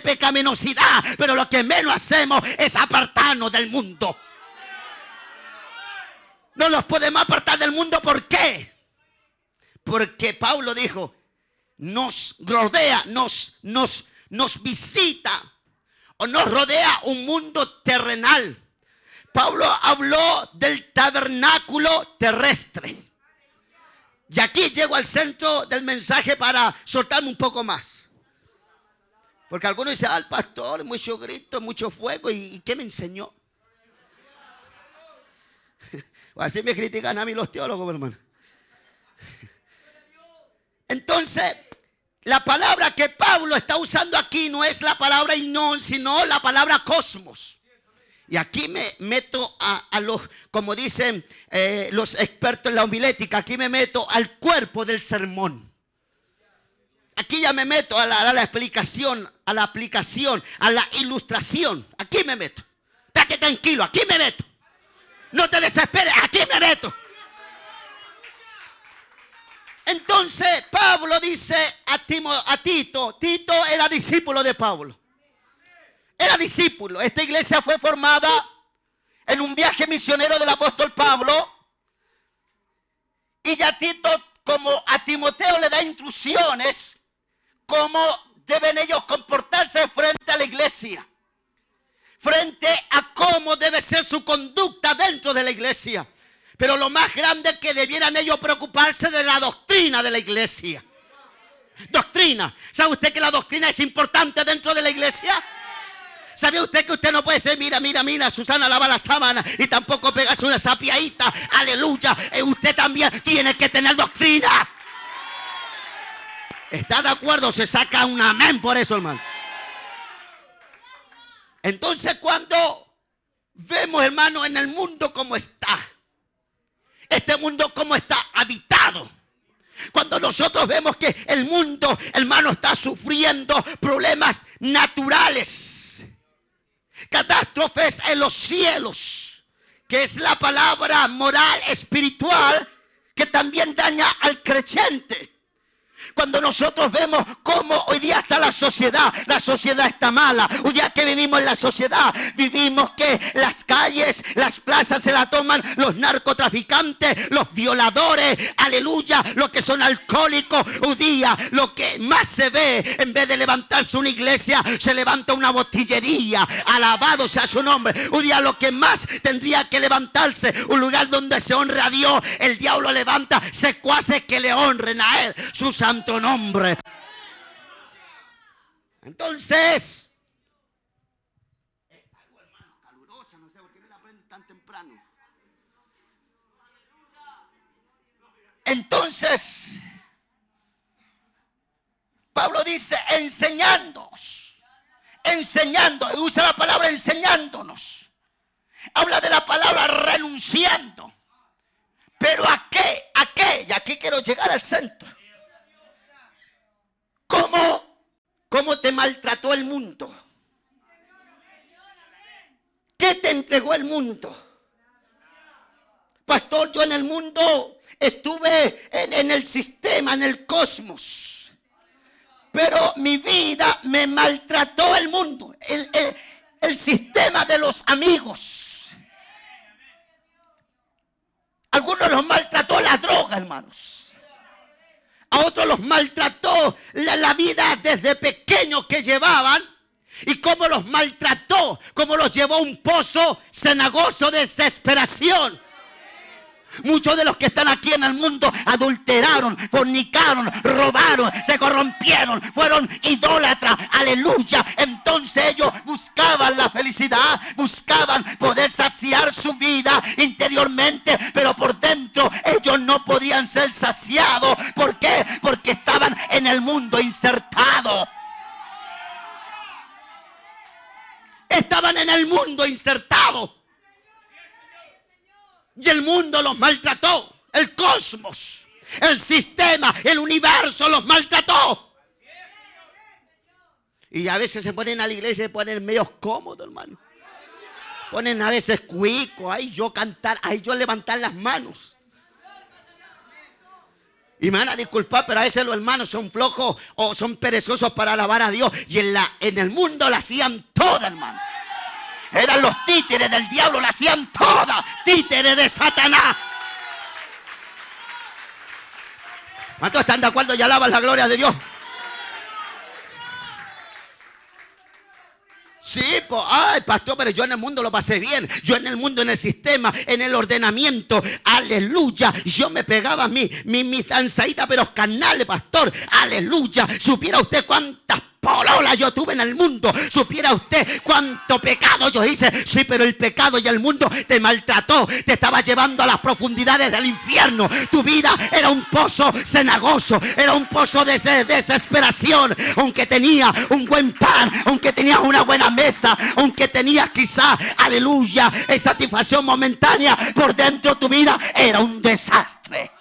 pecaminosidad. Pero lo que menos hacemos es apartarnos del mundo. No nos podemos apartar del mundo. ¿Por qué? Porque Pablo dijo, nos rodea, nos visita o nos rodea un mundo terrenal. Pablo habló del tabernáculo terrestre. Y aquí llego al centro del mensaje para soltarme un poco más. Porque algunos dicen, al pastor, mucho grito, mucho fuego. ¿Y qué me enseñó? Así me critican a mí los teólogos, hermano. Entonces, la palabra que Pablo está usando aquí no es la palabra Ainón, sino la palabra cosmos. Y aquí me meto a los, como dicen los expertos en la homilética, aquí me meto al cuerpo del sermón. Aquí ya me meto a la explicación, a la aplicación, a la ilustración. Aquí me meto. Estate tranquilo, aquí me meto. No te desesperes, aquí me meto. Entonces Pablo dice a Tito, Tito era discípulo de Pablo. Era discípulo. Esta iglesia fue formada en un viaje misionero del apóstol Pablo. Y ya Tito, como a Timoteo le da instrucciones, cómo deben ellos comportarse frente a la iglesia. Frente a cómo debe ser su conducta dentro de la iglesia. Pero lo más grande es que debieran ellos preocuparse de la doctrina de la iglesia. Doctrina. ¿Sabe usted que la doctrina es importante dentro de la iglesia? ¿Sabe usted que usted no puede decir, mira, Susana lava la sábana y tampoco pegarse una sapiadita? Aleluya. Usted también tiene que tener doctrina. ¿Está de acuerdo? Se saca un amén por eso, hermano. Entonces cuando vemos, hermano, en el mundo como está, este mundo como está habitado, cuando nosotros vemos que el mundo, hermano, está sufriendo problemas naturales, catástrofes en los cielos, que es la palabra moral, espiritual, que también daña al creyente. Cuando nosotros vemos cómo hoy día está la sociedad está mala. Hoy día que vivimos en la sociedad, vivimos que las calles, las plazas se la toman los narcotraficantes, los violadores, aleluya, los que son alcohólicos. Hoy día lo que más se ve, en vez de levantarse una iglesia, se levanta una botillería. Alabado sea su nombre. Hoy día lo que más tendría que levantarse, un lugar donde se honre a Dios, el diablo levanta secuaces que le honren a él, su santo nombre. Entonces, esta agua, hermano, calurosa, no sé por qué me la prenden tan temprano. Entonces, Pablo dice enseñándonos, usa la palabra enseñándonos. Habla de la palabra renunciando. Pero ¿a qué? ¿A qué? Y aquí quiero llegar al centro. ¿Cómo te maltrató el mundo? ¿Qué te entregó el mundo? Pastor, yo en el mundo estuve en el sistema, en el cosmos. Pero mi vida me maltrató el mundo. El sistema de los amigos. Algunos los maltrató la droga, hermanos. A otros los maltrató la vida desde pequeños que llevaban, Y cómo los maltrató, cómo los llevó a un pozo cenagoso de desesperación. Muchos de los que están aquí en el mundo adulteraron, fornicaron, robaron, se corrompieron, fueron idólatras, aleluya. Entonces ellos buscaban la felicidad, buscaban poder saciar su vida interiormente, pero por dentro ellos no podían ser saciados. ¿Por qué? Porque estaban en el mundo insertados. Estaban en el mundo insertados. Y el mundo los maltrató. El cosmos, el sistema, el universo los maltrató. Y a veces se ponen a la iglesia y se ponen medios cómodos, hermano. Ponen a veces cuico, ay yo cantar, ay yo levantar las manos. Y me van a disculpar, pero a veces los hermanos son flojos o son perezosos para alabar a Dios. Y en el mundo la hacían toda, hermano. Eran los títeres del diablo, la hacían toda. Títeres de Satanás. ¿Cuántos están de acuerdo y alaban la gloria de Dios? Sí, pues, ay, pastor, pero yo en el mundo lo pasé bien. Yo en el mundo, en el sistema, en el ordenamiento, aleluya. Yo me pegaba mi danzadita, pero carnales, pastor, aleluya. Supiera usted cuántas pololas yo tuve en el mundo. Supiera usted cuánto pecado yo hice. Sí, pero el pecado y el mundo te maltrató. Te estaba llevando a las profundidades del infierno. Tu vida era un pozo cenagoso. Era un pozo de desesperación. Aunque tenía un buen pan, aunque tenías una buena mesa, aunque tenías quizá, aleluya, satisfacción momentánea, por dentro tu vida era un desastre.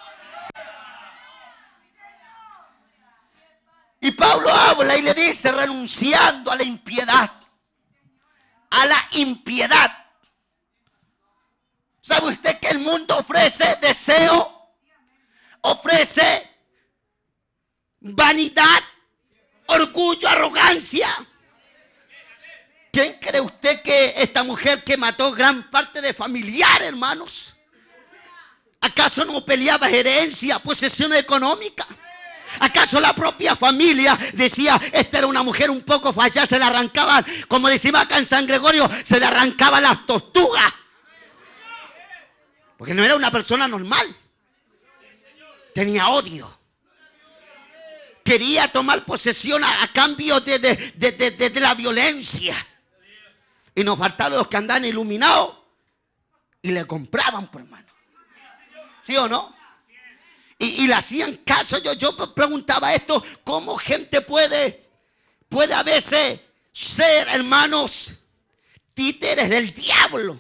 Y Pablo habla y le dice, renunciando a la impiedad. A la impiedad. ¿Sabe usted que el mundo ofrece deseo? Ofrece vanidad, orgullo, arrogancia. ¿Quién cree usted que esta mujer que mató gran parte de familiares, hermanos? ¿Acaso no peleaba herencia, posesión económica? ¿Acaso la propia familia decía, esta era una mujer un poco fallada, se le arrancaban, como decimos acá en San Gregorio, se le arrancaban las tortugas? Porque no era una persona normal. Tenía odio. Quería tomar posesión a cambio de la violencia. Y nos faltaron los que andaban iluminados y le compraban, por hermano. ¿Sí o no? Y le hacían caso. Yo preguntaba esto, ¿cómo gente puede a veces ser, hermanos, títeres del diablo?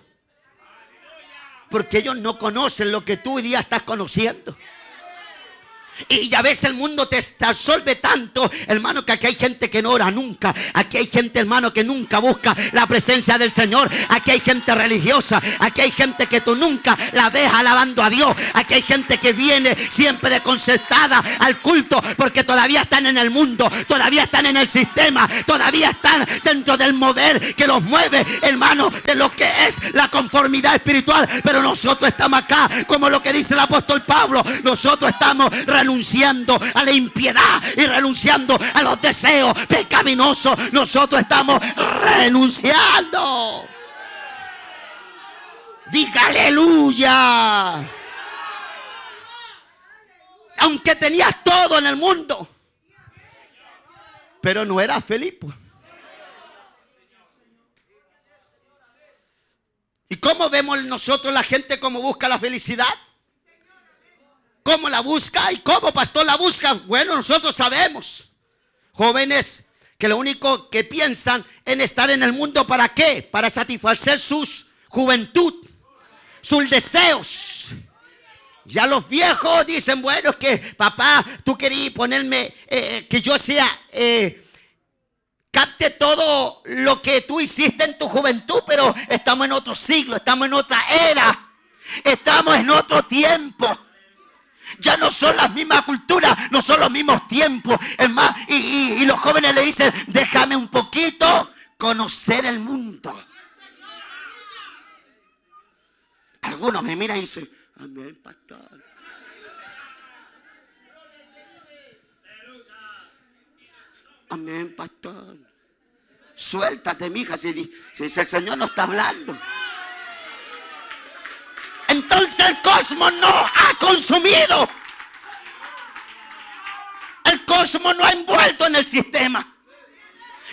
Porque ellos no conocen lo que tú hoy día estás conociendo. Y a veces el mundo te absorbe tanto, hermano, que aquí hay gente que no ora nunca. Aquí hay gente, hermano, que nunca busca la presencia del Señor. Aquí hay gente religiosa. Aquí hay gente que tú nunca la ves alabando a Dios. Aquí hay gente que viene siempre desconcertada al culto porque todavía están en el mundo, todavía están en el sistema, todavía están dentro del mover que los mueve, hermano, de lo que es la conformidad espiritual. Pero nosotros estamos acá, como lo que dice el apóstol Pablo, nosotros estamos renunciando a la impiedad y renunciando a los deseos pecaminosos. Nosotros estamos renunciando. Diga aleluya. Aunque tenías todo en el mundo, pero no eras feliz. ¿Y cómo vemos nosotros la gente cómo busca la felicidad? ¿Cómo la busca? ¿Y cómo, pastor, la busca? Bueno, nosotros sabemos. Jóvenes que lo único que piensan en estar en el mundo, ¿para qué? Para satisfacer su juventud, sus deseos. Ya los viejos dicen, bueno, es que papá, tú querías ponerme, que yo sea, capte todo lo que tú hiciste en tu juventud, pero estamos en otro siglo, estamos en otra era, estamos en otro tiempo. Ya no son las mismas culturas, no son los mismos tiempos. Es más, y los jóvenes le dicen, déjame un poquito conocer el mundo. Algunos me miran y dicen, amén, pastor. Amén, pastor. Suéltate, mija, si el Señor no está hablando. Entonces el cosmos no ha consumido. El cosmos no ha envuelto en el sistema.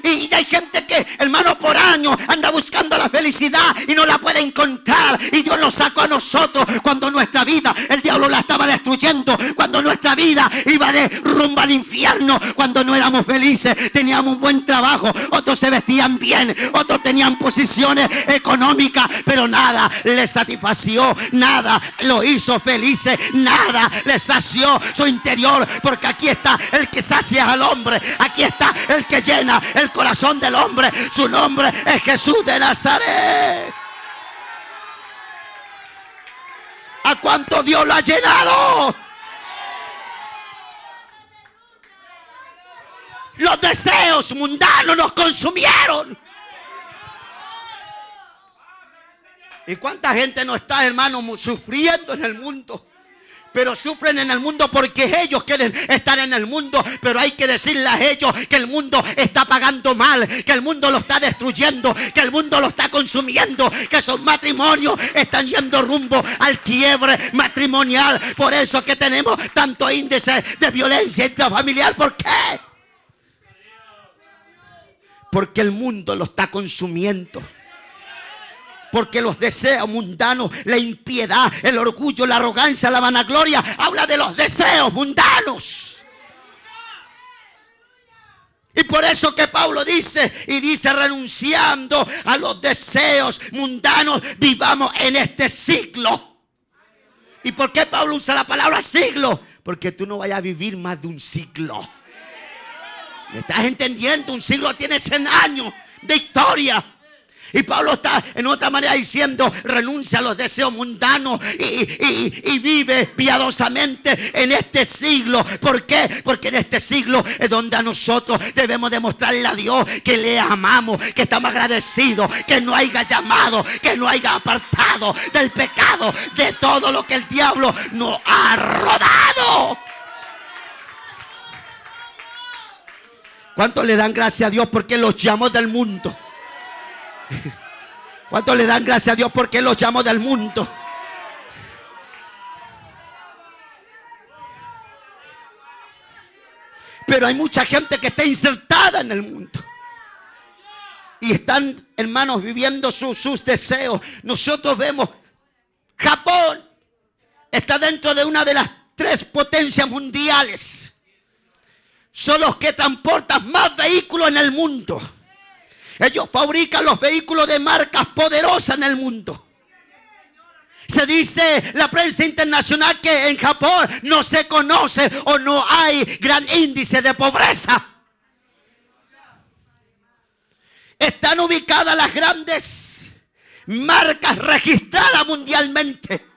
Y hay gente que, hermano, por años anda buscando la felicidad y no la puede encontrar. Y Dios nos sacó a nosotros cuando nuestra vida, el diablo la estaba destruyendo. Cuando nuestra vida iba de rumbo al infierno. Cuando no éramos felices, teníamos un buen trabajo. Otros se vestían bien, otros tenían posiciones económicas. Pero nada les satisfació, nada lo hizo felices, nada les sació su interior. Porque aquí está el que sacia al hombre. Aquí está el que llena el corazón del hombre. Su nombre es Jesús de Nazaret. ¿A cuánto Dios lo ha llenado? Los deseos mundanos nos consumieron. ¿Y cuánta gente no está, hermano, sufriendo en el mundo? Pero sufren en el mundo porque ellos quieren estar en el mundo. Pero hay que decirle a ellos que el mundo está pagando mal, que el mundo lo está destruyendo, que el mundo lo está consumiendo, que sus matrimonios están yendo rumbo al quiebre matrimonial. Por eso que tenemos tanto índice de violencia intrafamiliar. ¿Por qué? Porque el mundo lo está consumiendo. Porque los deseos mundanos, la impiedad, el orgullo, la arrogancia, la vanagloria, habla de los deseos mundanos. Y por eso que Pablo dice, renunciando a los deseos mundanos, vivamos en este siglo. ¿Y por qué Pablo usa la palabra siglo? Porque tú no vayas a vivir más de un siglo. ¿Me estás entendiendo? Un siglo tiene 100 años de historia. Y Pablo está en otra manera diciendo, renuncia a los deseos mundanos y vive piadosamente en este siglo. ¿Por qué? Porque en este siglo es donde a nosotros debemos demostrarle a Dios que le amamos, que estamos agradecidos, que no haya llamado, que no haya apartado del pecado, de todo lo que el diablo nos ha rodado. ¿Cuántos le dan gracias a Dios porque los llamó del mundo? ¿Cuántos le dan gracias a Dios porque los llamó del mundo? Pero hay mucha gente que está insertada en el mundo y están, hermanos, viviendo sus deseos. Nosotros vemos Japón está dentro de una de las 3 potencias mundiales. Son los que transportan más vehículos en el mundo. Ellos fabrican los vehículos de marcas poderosas en el mundo. Se dice la prensa internacional que en Japón no se conoce o no hay gran índice de pobreza. Están ubicadas las grandes marcas registradas mundialmente.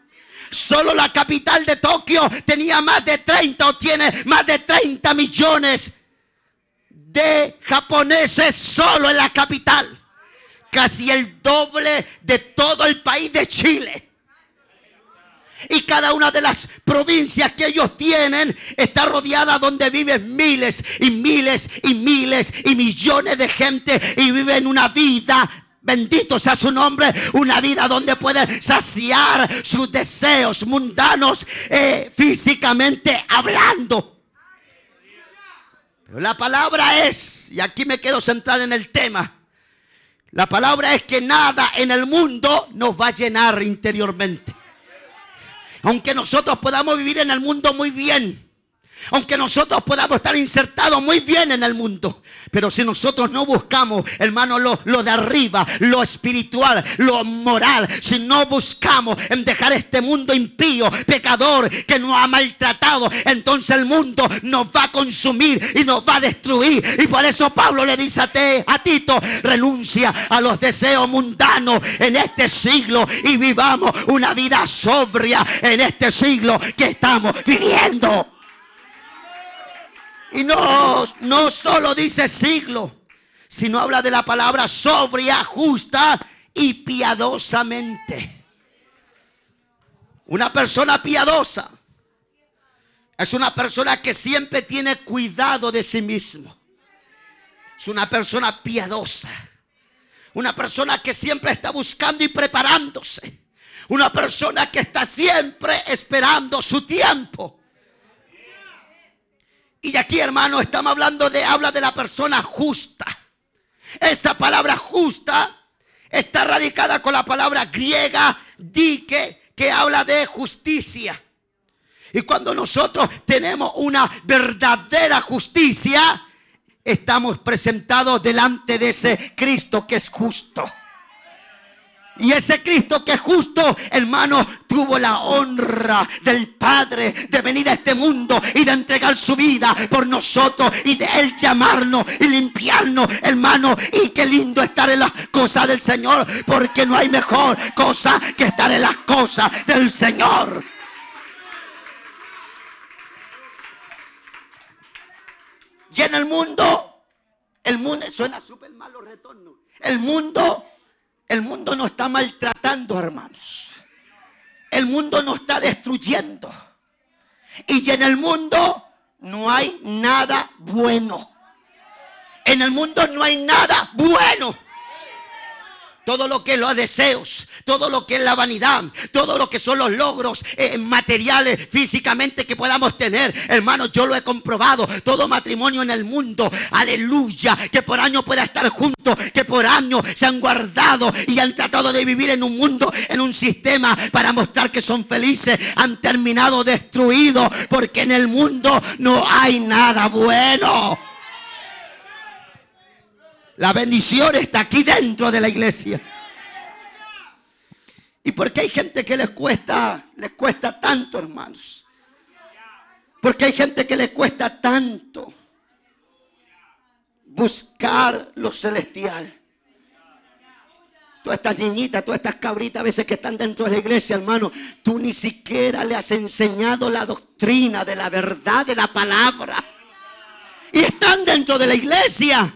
Solo la capital de Tokio tenía más de 30 o tiene más de 30 millones de japoneses solo en la capital. Casi el doble de todo el país de Chile. Y cada una de las provincias que ellos tienen está rodeada donde viven miles y miles y miles y millones de gente y viven una vida, bendito sea su nombre, una vida donde pueden saciar sus deseos mundanos físicamente hablando. Pero la palabra es, y aquí me quiero centrar en el tema, la palabra es que nada en el mundo nos va a llenar interiormente. Aunque nosotros podamos vivir en el mundo muy bien, aunque nosotros podamos estar insertados muy bien en el mundo, pero si nosotros no buscamos, hermano, lo de arriba, lo espiritual, lo moral, si no buscamos en dejar este mundo impío, pecador, que nos ha maltratado, entonces el mundo nos va a consumir y nos va a destruir. Y por eso Pablo le dice a Tito, renuncia a los deseos mundanos en este siglo y vivamos una vida sobria en este siglo que estamos viviendo. Y no solo dice siglo, sino habla de la palabra sobria, justa y piadosamente. Una persona piadosa es una persona que siempre tiene cuidado de sí mismo. Es una persona piadosa. Una persona que siempre está buscando y preparándose. Una persona que está siempre esperando su tiempo. Y aquí, hermano, estamos hablando habla de la persona justa. Esa palabra justa está radicada con la palabra griega dike, que habla de justicia. Y cuando nosotros tenemos una verdadera justicia, estamos presentados delante de ese Cristo que es justo. Y ese Cristo que es justo, hermano, tuvo la honra del Padre de venir a este mundo y de entregar su vida por nosotros y de Él llamarnos y limpiarnos, hermano. Y qué lindo estar en las cosas del Señor, porque no hay mejor cosa que estar en las cosas del Señor. Y en el mundo suena súper mal los retornos. El mundo nos está maltratando, hermanos. El mundo nos está destruyendo. Y en el mundo no hay nada bueno. En el mundo no hay nada bueno. Todo lo que es los deseos, todo lo que es la vanidad, todo lo que son los logros materiales físicamente que podamos tener, hermanos, yo lo he comprobado. Todo matrimonio en el mundo, aleluya, que por año pueda estar juntos, que por año se han guardado y han tratado de vivir en un mundo, en un sistema para mostrar que son felices, han terminado destruidos, porque en el mundo no hay nada bueno. La bendición está aquí dentro de la iglesia. ¿Y por qué hay gente que les cuesta tanto, hermanos? Porque hay gente que les cuesta tanto buscar lo celestial. Todas estas niñitas, todas estas cabritas a veces que están dentro de la iglesia, hermano, tú ni siquiera le has enseñado la doctrina de la verdad de la palabra. Y están dentro de la iglesia,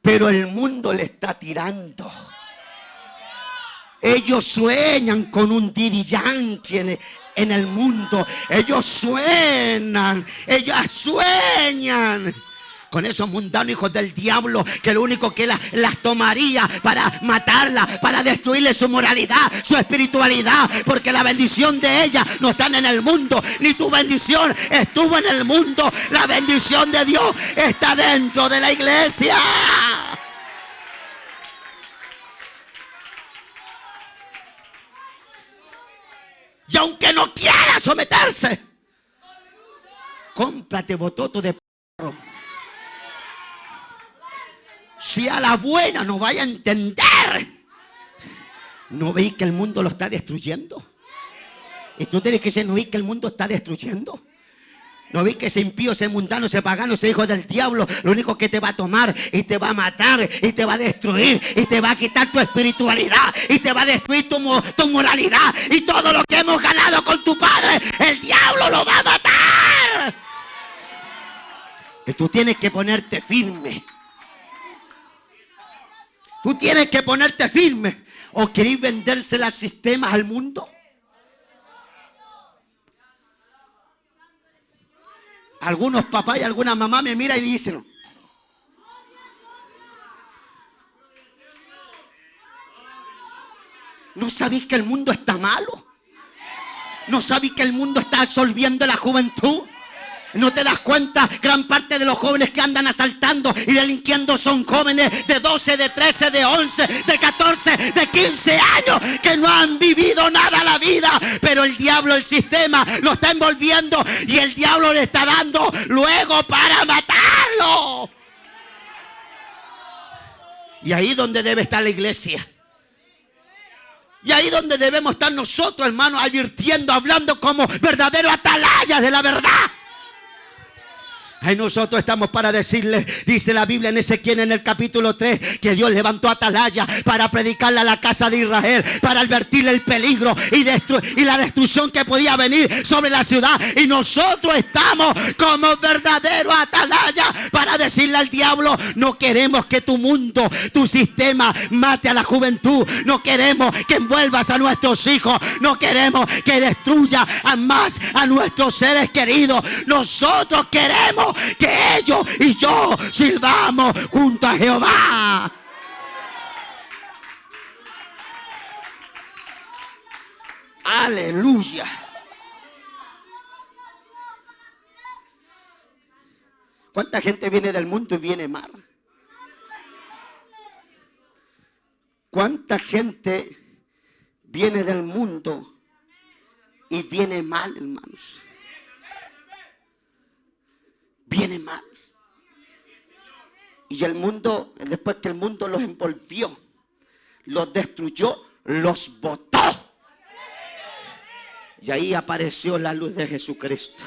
pero el mundo le está tirando. Ellos sueñan con un Daddy Yankee en el mundo. Ellos sueñan con esos mundanos hijos del diablo, que lo único que las tomaría para matarla, para destruirle su moralidad, su espiritualidad, porque la bendición de ella no está en el mundo, ni tu bendición estuvo en el mundo. La bendición de Dios está dentro de la iglesia. Y aunque no quiera someterse, cómprate bototo de perro. Si a la buena no vaya a entender, ¿no veis que el mundo lo está destruyendo? Y tú tienes que decir, ¿no veis que el mundo está destruyendo? ¿No veis que ese impío, ese mundano, ese pagano, ese hijo del diablo, lo único que te va a tomar y te va a matar y te va a destruir y te va a quitar tu espiritualidad y te va a destruir tu moralidad y todo lo que hemos ganado con tu padre, el diablo lo va a matar? Y tú tienes que ponerte firme. Tú tienes que ponerte firme. ¿O queréis venderse los sistemas al mundo? Algunos papás y algunas mamás me miran y dicen: ¿no sabéis que el mundo está malo? ¿No sabéis que el mundo está absorbiendo la juventud? ¿No te das cuenta? Gran parte de los jóvenes que andan asaltando y delinquiendo son jóvenes de 12, de 13, de 11, de 14, de 15 años que no han vivido nada la vida. Pero el diablo, el sistema, lo está envolviendo y el diablo le está dando luego para matarlo. Y ahí donde debe estar la iglesia. Y ahí donde debemos estar nosotros, hermanos, advirtiendo, hablando como verdaderos atalayas de la verdad. Ahí nosotros estamos para decirle, dice la Biblia en Ezequiel en el capítulo 3, que Dios levantó atalaya para predicarle a la casa de Israel, para advertirle el peligro y la destrucción que podía venir sobre la ciudad. Y nosotros estamos como verdaderos atalaya para decirle al diablo: no queremos que tu mundo, tu sistema mate a la juventud. No queremos que envuelvas a nuestros hijos. No queremos que destruya a más a nuestros seres queridos. Nosotros queremos dijo que ellos y yo sirvamos junto a Jehová. Aleluya. ¿Cuánta gente viene del mundo y viene mal? ¿Cuánta gente viene del mundo y viene mal, hermanos? Viene mal. Y el mundo, después que el mundo los envolvió, los destruyó, los botó. Y ahí apareció la luz de Jesucristo.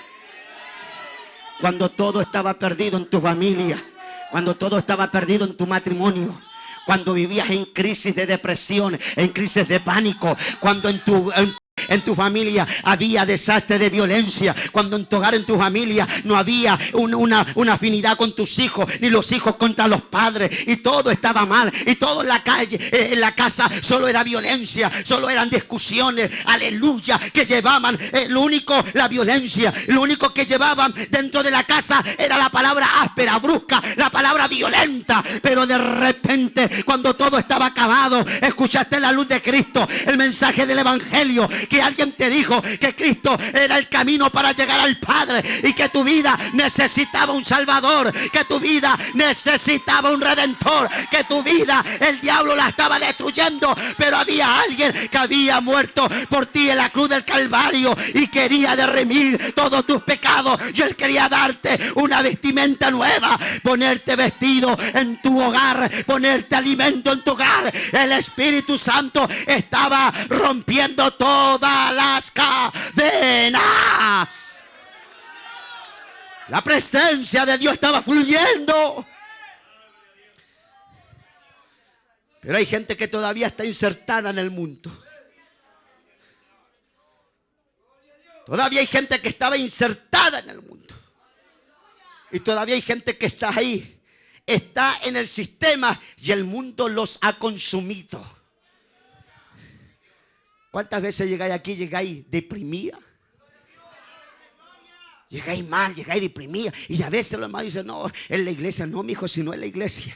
Cuando todo estaba perdido en tu familia, cuando todo estaba perdido en tu matrimonio, cuando vivías en crisis de depresión, en crisis de pánico, cuando en tu familia había desastre de violencia, cuando en tu hogar, en tu familia no había una afinidad con tus hijos, ni los hijos contra los padres, y todo estaba mal, y todo en la calle, en la casa solo era violencia, solo eran discusiones, aleluya, que llevaban lo único, la violencia, lo único que llevaban dentro de la casa era la palabra áspera, brusca, la palabra violenta. Pero de repente, cuando todo estaba acabado, escuchaste la luz de Cristo, el mensaje del evangelio, que alguien te dijo que Cristo era el camino para llegar al Padre, y que tu vida necesitaba un Salvador, que tu vida necesitaba un Redentor, que tu vida el diablo la estaba destruyendo, pero había alguien que había muerto por ti en la cruz del Calvario y quería redimir todos tus pecados, y Él quería darte una vestimenta nueva, ponerte vestido en tu hogar, ponerte alimento en tu hogar. El Espíritu Santo estaba rompiendo todas las cadenas. La presencia de Dios estaba fluyendo. Pero hay gente que todavía está insertada en el mundo. Todavía hay gente que estaba insertada en el mundo. Y todavía hay gente que está ahí. Está en el sistema y el mundo los ha consumido. ¿Cuántas veces llegáis aquí, llegáis deprimida? Llegáis mal, llegáis deprimida. Y a veces los hermanos dicen, no, es la iglesia. No, mi hijo, si no es la iglesia.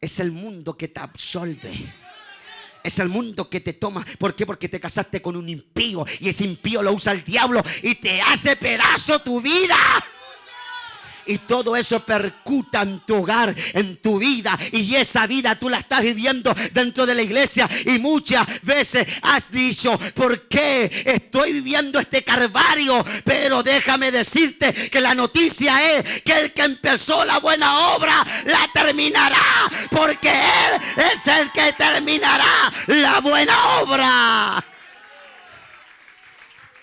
Es el mundo que te absorbe. Es el mundo que te toma. ¿Por qué? Porque te casaste con un impío. Y ese impío lo usa el diablo y te hace pedazo tu vida. Y todo eso percuta en tu hogar, en tu vida. Y esa vida tú la estás viviendo dentro de la iglesia. Y muchas veces has dicho, ¿por qué estoy viviendo este calvario? Pero déjame decirte que la noticia es que el que empezó la buena obra la terminará. Porque Él es el que terminará la buena obra.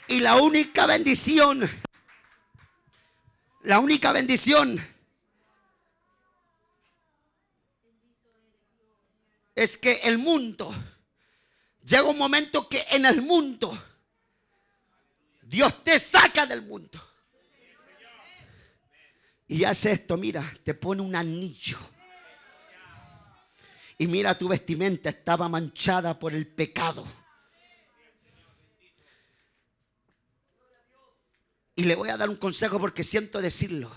Y la única bendición es que el mundo, llega un momento que en el mundo Dios te saca del mundo y hace esto. Mira, te pone un anillo y mira, tu vestimenta estaba manchada por el pecado. Y le voy a dar un consejo porque siento decirlo.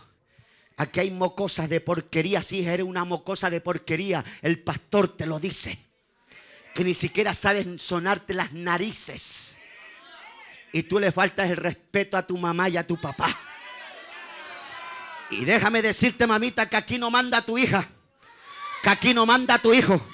Aquí hay mocosas de porquería. Si eres una mocosa de porquería, el pastor te lo dice. Que ni siquiera sabes sonarte las narices. Y tú le faltas el respeto a tu mamá y a tu papá. Y déjame decirte, mamita, que aquí no manda tu hija. Que aquí no manda tu hijo.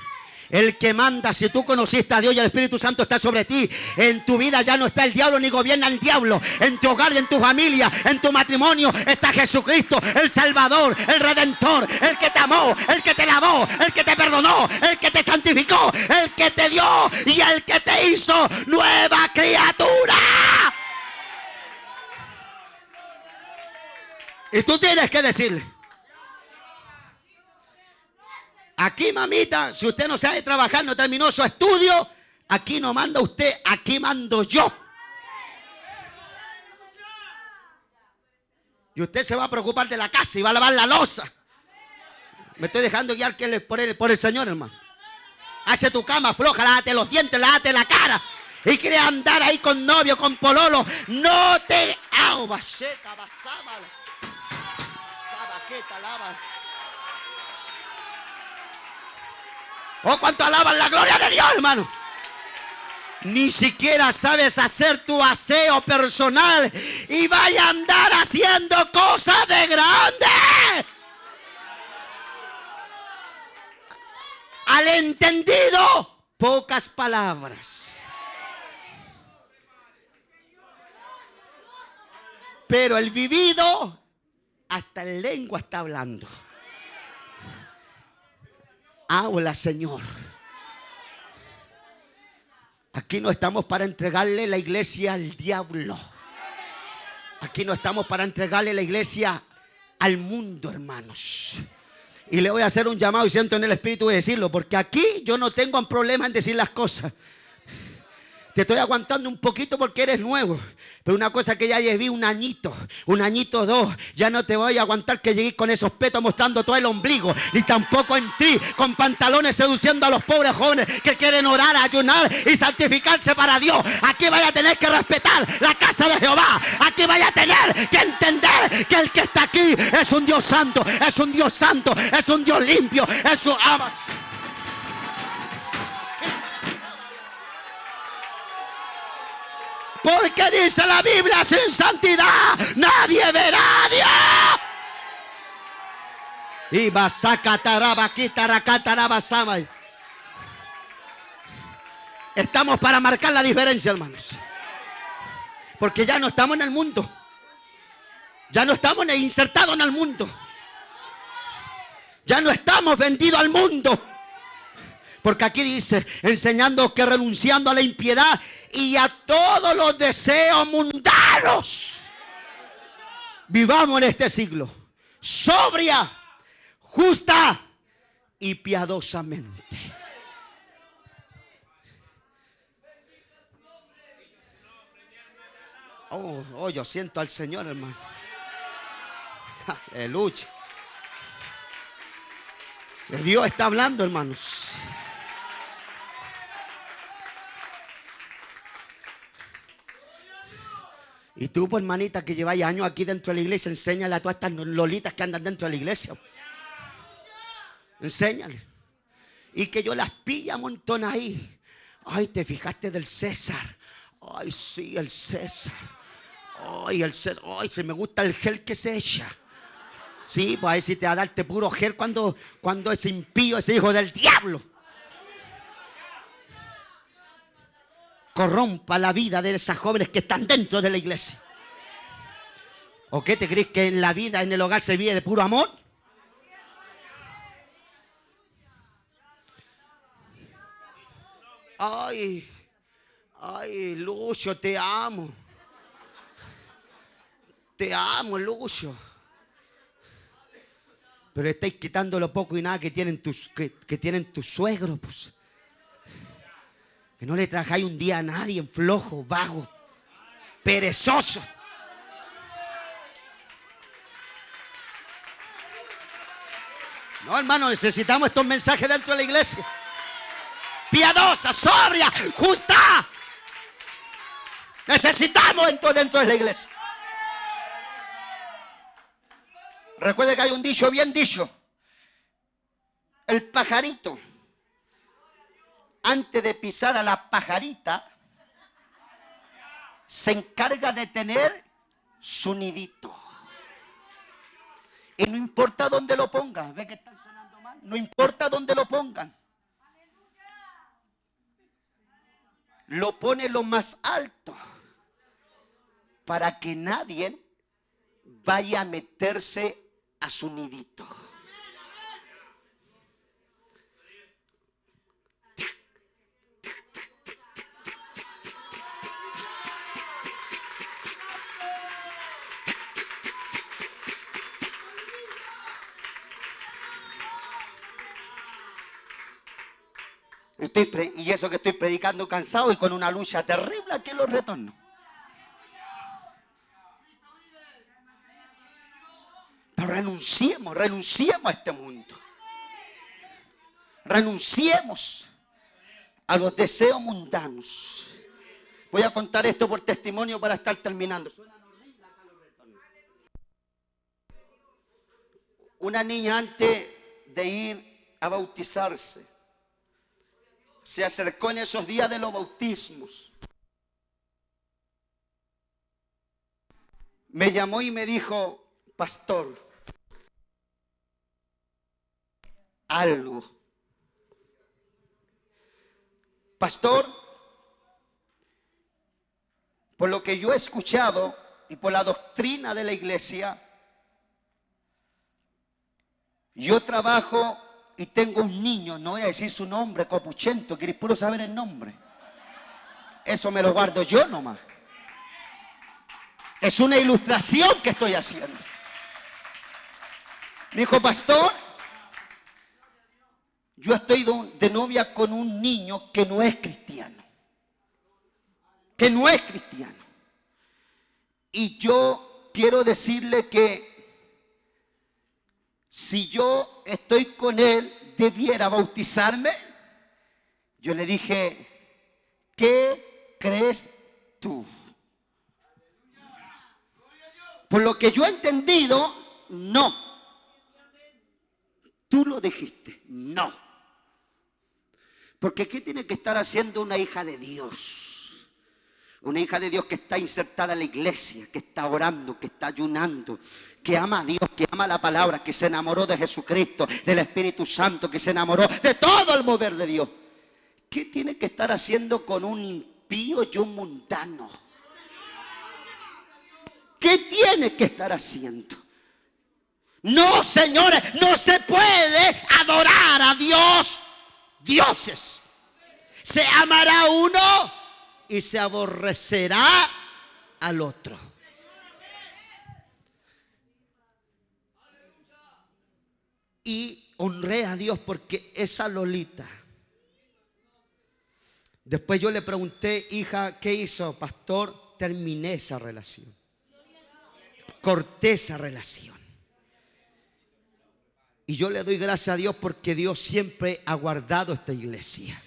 El que manda, si tú conociste a Dios y el Espíritu Santo está sobre ti, en tu vida ya no está el diablo ni gobierna el diablo. En tu hogar y en tu familia, en tu matrimonio está Jesucristo, el Salvador, el Redentor, el que te amó, el que te lavó, el que te perdonó, el que te santificó, el que te dio y el que te hizo nueva criatura. Y tú tienes que decirle: aquí, mamita, si usted no sabe trabajar, no terminó su estudio, aquí no manda usted, aquí mando yo. Y usted se va a preocupar de la casa y va a lavar la loza. Me estoy dejando guiar por el Señor, hermano. Hace tu cama floja, lávate los dientes, lávate la cara. Y quiere andar ahí con novio, con pololo. No te... ¿Qué te alaban? Oh, cuánto alaban la gloria de Dios, hermano. Ni siquiera sabes hacer tu aseo personal y vaya a andar haciendo cosas de grande. Al entendido, pocas palabras. Pero el vivido, hasta en lengua está hablando. Habla, Señor. Aquí no estamos para entregarle la iglesia al diablo. Aquí no estamos para entregarle la iglesia al mundo, hermanos. Y le voy a hacer un llamado y siento en el espíritu de decirlo, porque aquí yo no tengo un problema en decir las cosas. Te estoy aguantando un poquito porque eres nuevo. Pero una cosa que ya llevé un añito 2, ya no te voy a aguantar que llegues con esos petos mostrando todo el ombligo. Ni tampoco en ti, con pantalones seduciendo a los pobres jóvenes que quieren orar, ayunar y santificarse para Dios. Aquí vaya a tener que respetar la casa de Jehová. Aquí vaya a tener que entender que el que está aquí es un Dios santo, es un Dios santo, es un Dios limpio, es un ama. Porque dice la Biblia, sin santidad nadie verá a Dios. Y estamos para marcar la diferencia, hermanos. Porque ya no estamos en el mundo. Ya no estamos insertados en el mundo. Ya no estamos vendidos al mundo. Porque aquí dice, enseñando que renunciando a la impiedad y a todos los deseos mundanos, vivamos en este siglo sobria, justa y piadosamente. Oh, yo siento al Señor, hermano. Aleluya. Dios está hablando, hermanos. Y tú, pues, hermanita, que lleváis años aquí dentro de la iglesia, enséñale a todas estas lolitas que andan dentro de la iglesia. Enséñale. Y que yo las pilla un montón ahí. Ay, te fijaste del César. Ay, sí, el César. Ay, el César. Ay, se me gusta el gel que se echa. Sí, pues ahí sí te va a darte puro gel cuando ese impío, ese hijo del diablo, corrompa la vida de esas jóvenes que están dentro de la iglesia. ¿O qué te crees que en la vida, en el hogar se vive de puro amor? Ay, Lucio, te amo. Te amo, Lucio. Pero estáis quitando lo poco y nada que tienen tus suegros, pues. Que no le trajáis un día a nadie, flojo, vago, perezoso. No, hermano, necesitamos estos mensajes dentro de la iglesia. Piadosa, sobria, justa. Necesitamos dentro de la iglesia. Recuerde que hay un dicho bien dicho. El pajarito, antes de pisar a la pajarita, se encarga de tener su nidito. Y no importa dónde lo pongan. ¿Ve que están sonando mal? No importa dónde lo pongan. Lo pone lo más alto para que nadie vaya a meterse a su nidito. Y eso que estoy predicando cansado y con una lucha terrible aquí en los retornos. Pero renunciemos a este mundo. Renunciemos a los deseos mundanos. Voy a contar esto por testimonio para estar terminando. Una niña antes de ir a bautizarse se acercó en esos días de los bautismos. Me llamó y me dijo: pastor, algo. Pastor, por lo que yo he escuchado y por la doctrina de la iglesia, yo trabajo y tengo un niño, no voy a decir su nombre, copuchento, queréis puro saber el nombre. Eso me lo guardo yo nomás. Es una ilustración que estoy haciendo. Me dijo: pastor, yo estoy de novia con un niño que no es cristiano. Que no es cristiano. Y yo quiero decirle que si yo estoy con él, ¿debiera bautizarme? Yo le dije: ¿qué crees tú? Por lo que yo he entendido, no. Tú lo dijiste, no. Porque ¿qué tiene que estar haciendo una hija de Dios? Una hija de Dios que está insertada en la iglesia, que está orando, que está ayunando, que ama a Dios, que ama la palabra, que se enamoró de Jesucristo, del Espíritu Santo, que se enamoró de todo el mover de Dios. ¿Qué tiene que estar haciendo con un impío y un mundano? ¿Qué tiene que estar haciendo? No, señores, no se puede adorar a Dios, dioses. Se amará a uno y se aborrecerá al otro. Y honré a Dios porque esa Lolita. Después yo le pregunté: hija, ¿qué hizo, pastor? Terminé esa relación. Corté esa relación. Y yo le doy gracias a Dios porque Dios siempre ha guardado esta iglesia.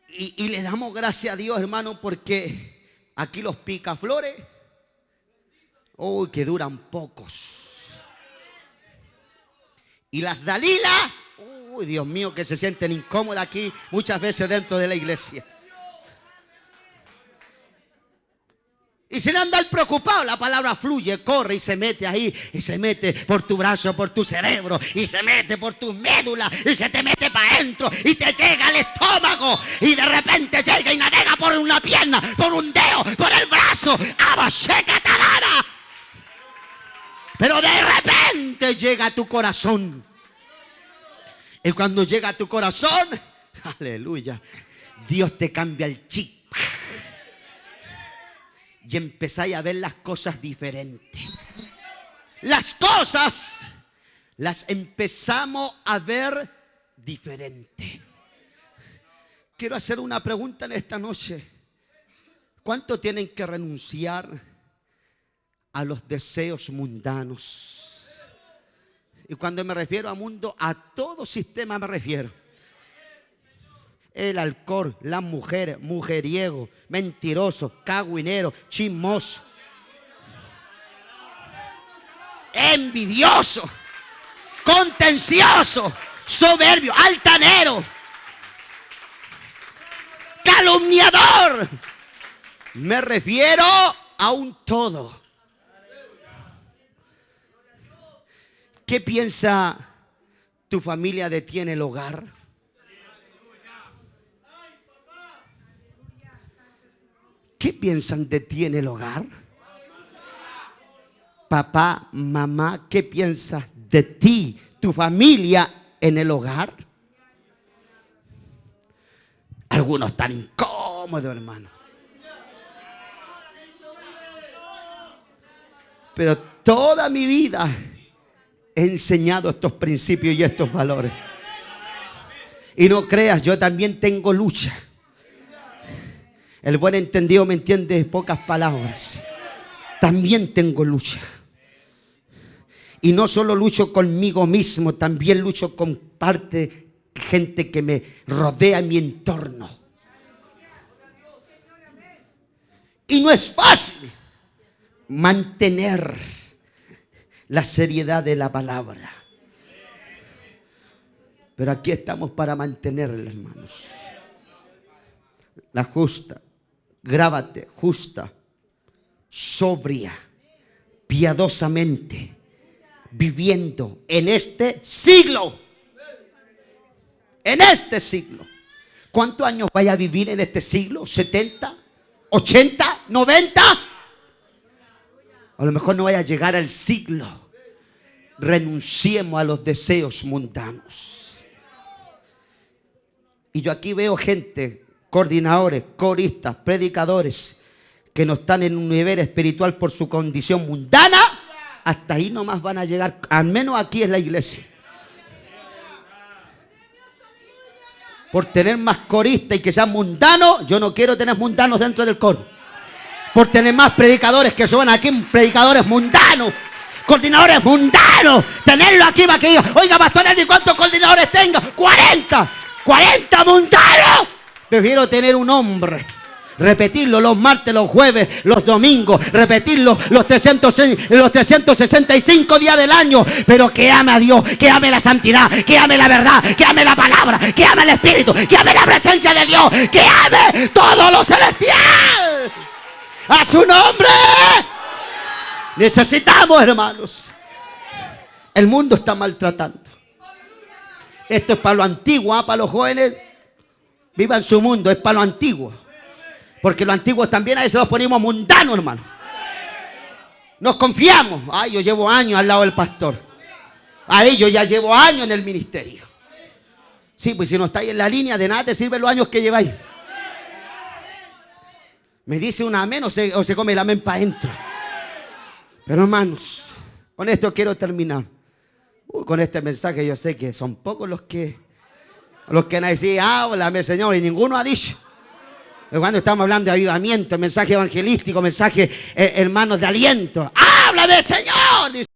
Y le damos gracias a Dios, hermano, porque aquí los picaflores, uy, que duran pocos. Y las Dalilas, uy, Dios mío, que se sienten incómodas aquí muchas veces dentro de la iglesia. Y sin andar preocupado, la palabra fluye, corre y se mete ahí. Y se mete por tu brazo, por tu cerebro. Y se mete por tu médula. Y se te mete para adentro. Y te llega al estómago. Y de repente llega y navega por una pierna, por un dedo, por el brazo. ¡Abacheca tarara! Pero de repente llega a tu corazón. Y cuando llega a tu corazón, aleluya, Dios te cambia el chip. Y empezáis a ver las cosas diferentes. Las cosas las empezamos a ver diferentes. Quiero hacer una pregunta en esta noche. ¿Cuánto tienen que renunciar a los deseos mundanos? Y cuando me refiero a mundo, a todo sistema me refiero. El alcohol, las mujeres, mujeriego, mentiroso, cagüinero, chismoso, envidioso, contencioso, soberbio, altanero, calumniador. Me refiero a un todo. ¿Qué piensa tu familia de ti en el hogar? ¿Qué piensan de ti en el hogar? Papá, mamá, ¿qué piensas de ti, tu familia en el hogar? Algunos están incómodos, hermano. Pero toda mi vida he enseñado estos principios y estos valores. Y no creas, yo también tengo lucha. El buen entendido me entiende en pocas palabras. También tengo lucha. Y no solo lucho conmigo mismo, también lucho con gente que me rodea en mi entorno. Y no es fácil mantener la seriedad de la palabra. Pero aquí estamos para mantenerla, hermanos. La justa, grábate, justa, sobria, piadosamente, viviendo en este siglo. En este siglo. ¿Cuántos años vaya a vivir en este siglo? ¿70? ¿80? ¿90? A lo mejor no vaya a llegar al siglo. Renunciemos a los deseos mundanos. Y yo aquí veo gente, coordinadores, coristas, predicadores, que no están en un nivel espiritual por su condición mundana. Hasta ahí nomás van a llegar, al menos aquí en la iglesia. Por tener más coristas y que sean mundanos, yo no quiero tener mundanos dentro del coro. Por tener más predicadores que suban aquí, predicadores mundanos, coordinadores mundanos, tenerlo aquí para que diga, oiga, pastor, ¿y cuántos coordinadores tenga? 40 mundanos. Prefiero tener un hombre, repetirlo los martes, los jueves, los domingos, repetirlo los 365 días del año, pero que ame a Dios, que ame la santidad, que ame la verdad, que ame la palabra, que ame el Espíritu, que ame la presencia de Dios, que ame todo lo celestial. ¡A su nombre! Necesitamos, hermanos. El mundo está maltratando. Esto es para lo antiguo, para los jóvenes. Vivan su mundo, es para lo antiguo. Porque los antiguos también a veces los ponemos mundanos, hermano. Nos confiamos. Ay, yo llevo años al lado del pastor. Ahí yo ya llevo años en el ministerio. Sí, pues si no estáis en la línea, de nada te sirven los años que lleváis. Me dice un amén o se come el amén para adentro. Pero hermanos, con esto quiero terminar. Con este mensaje yo sé que son pocos los que han dicho, háblame, Señor, y ninguno ha dicho. Pero cuando estamos hablando de avivamiento, mensaje evangelístico, mensaje, hermanos, de aliento, háblame, Señor.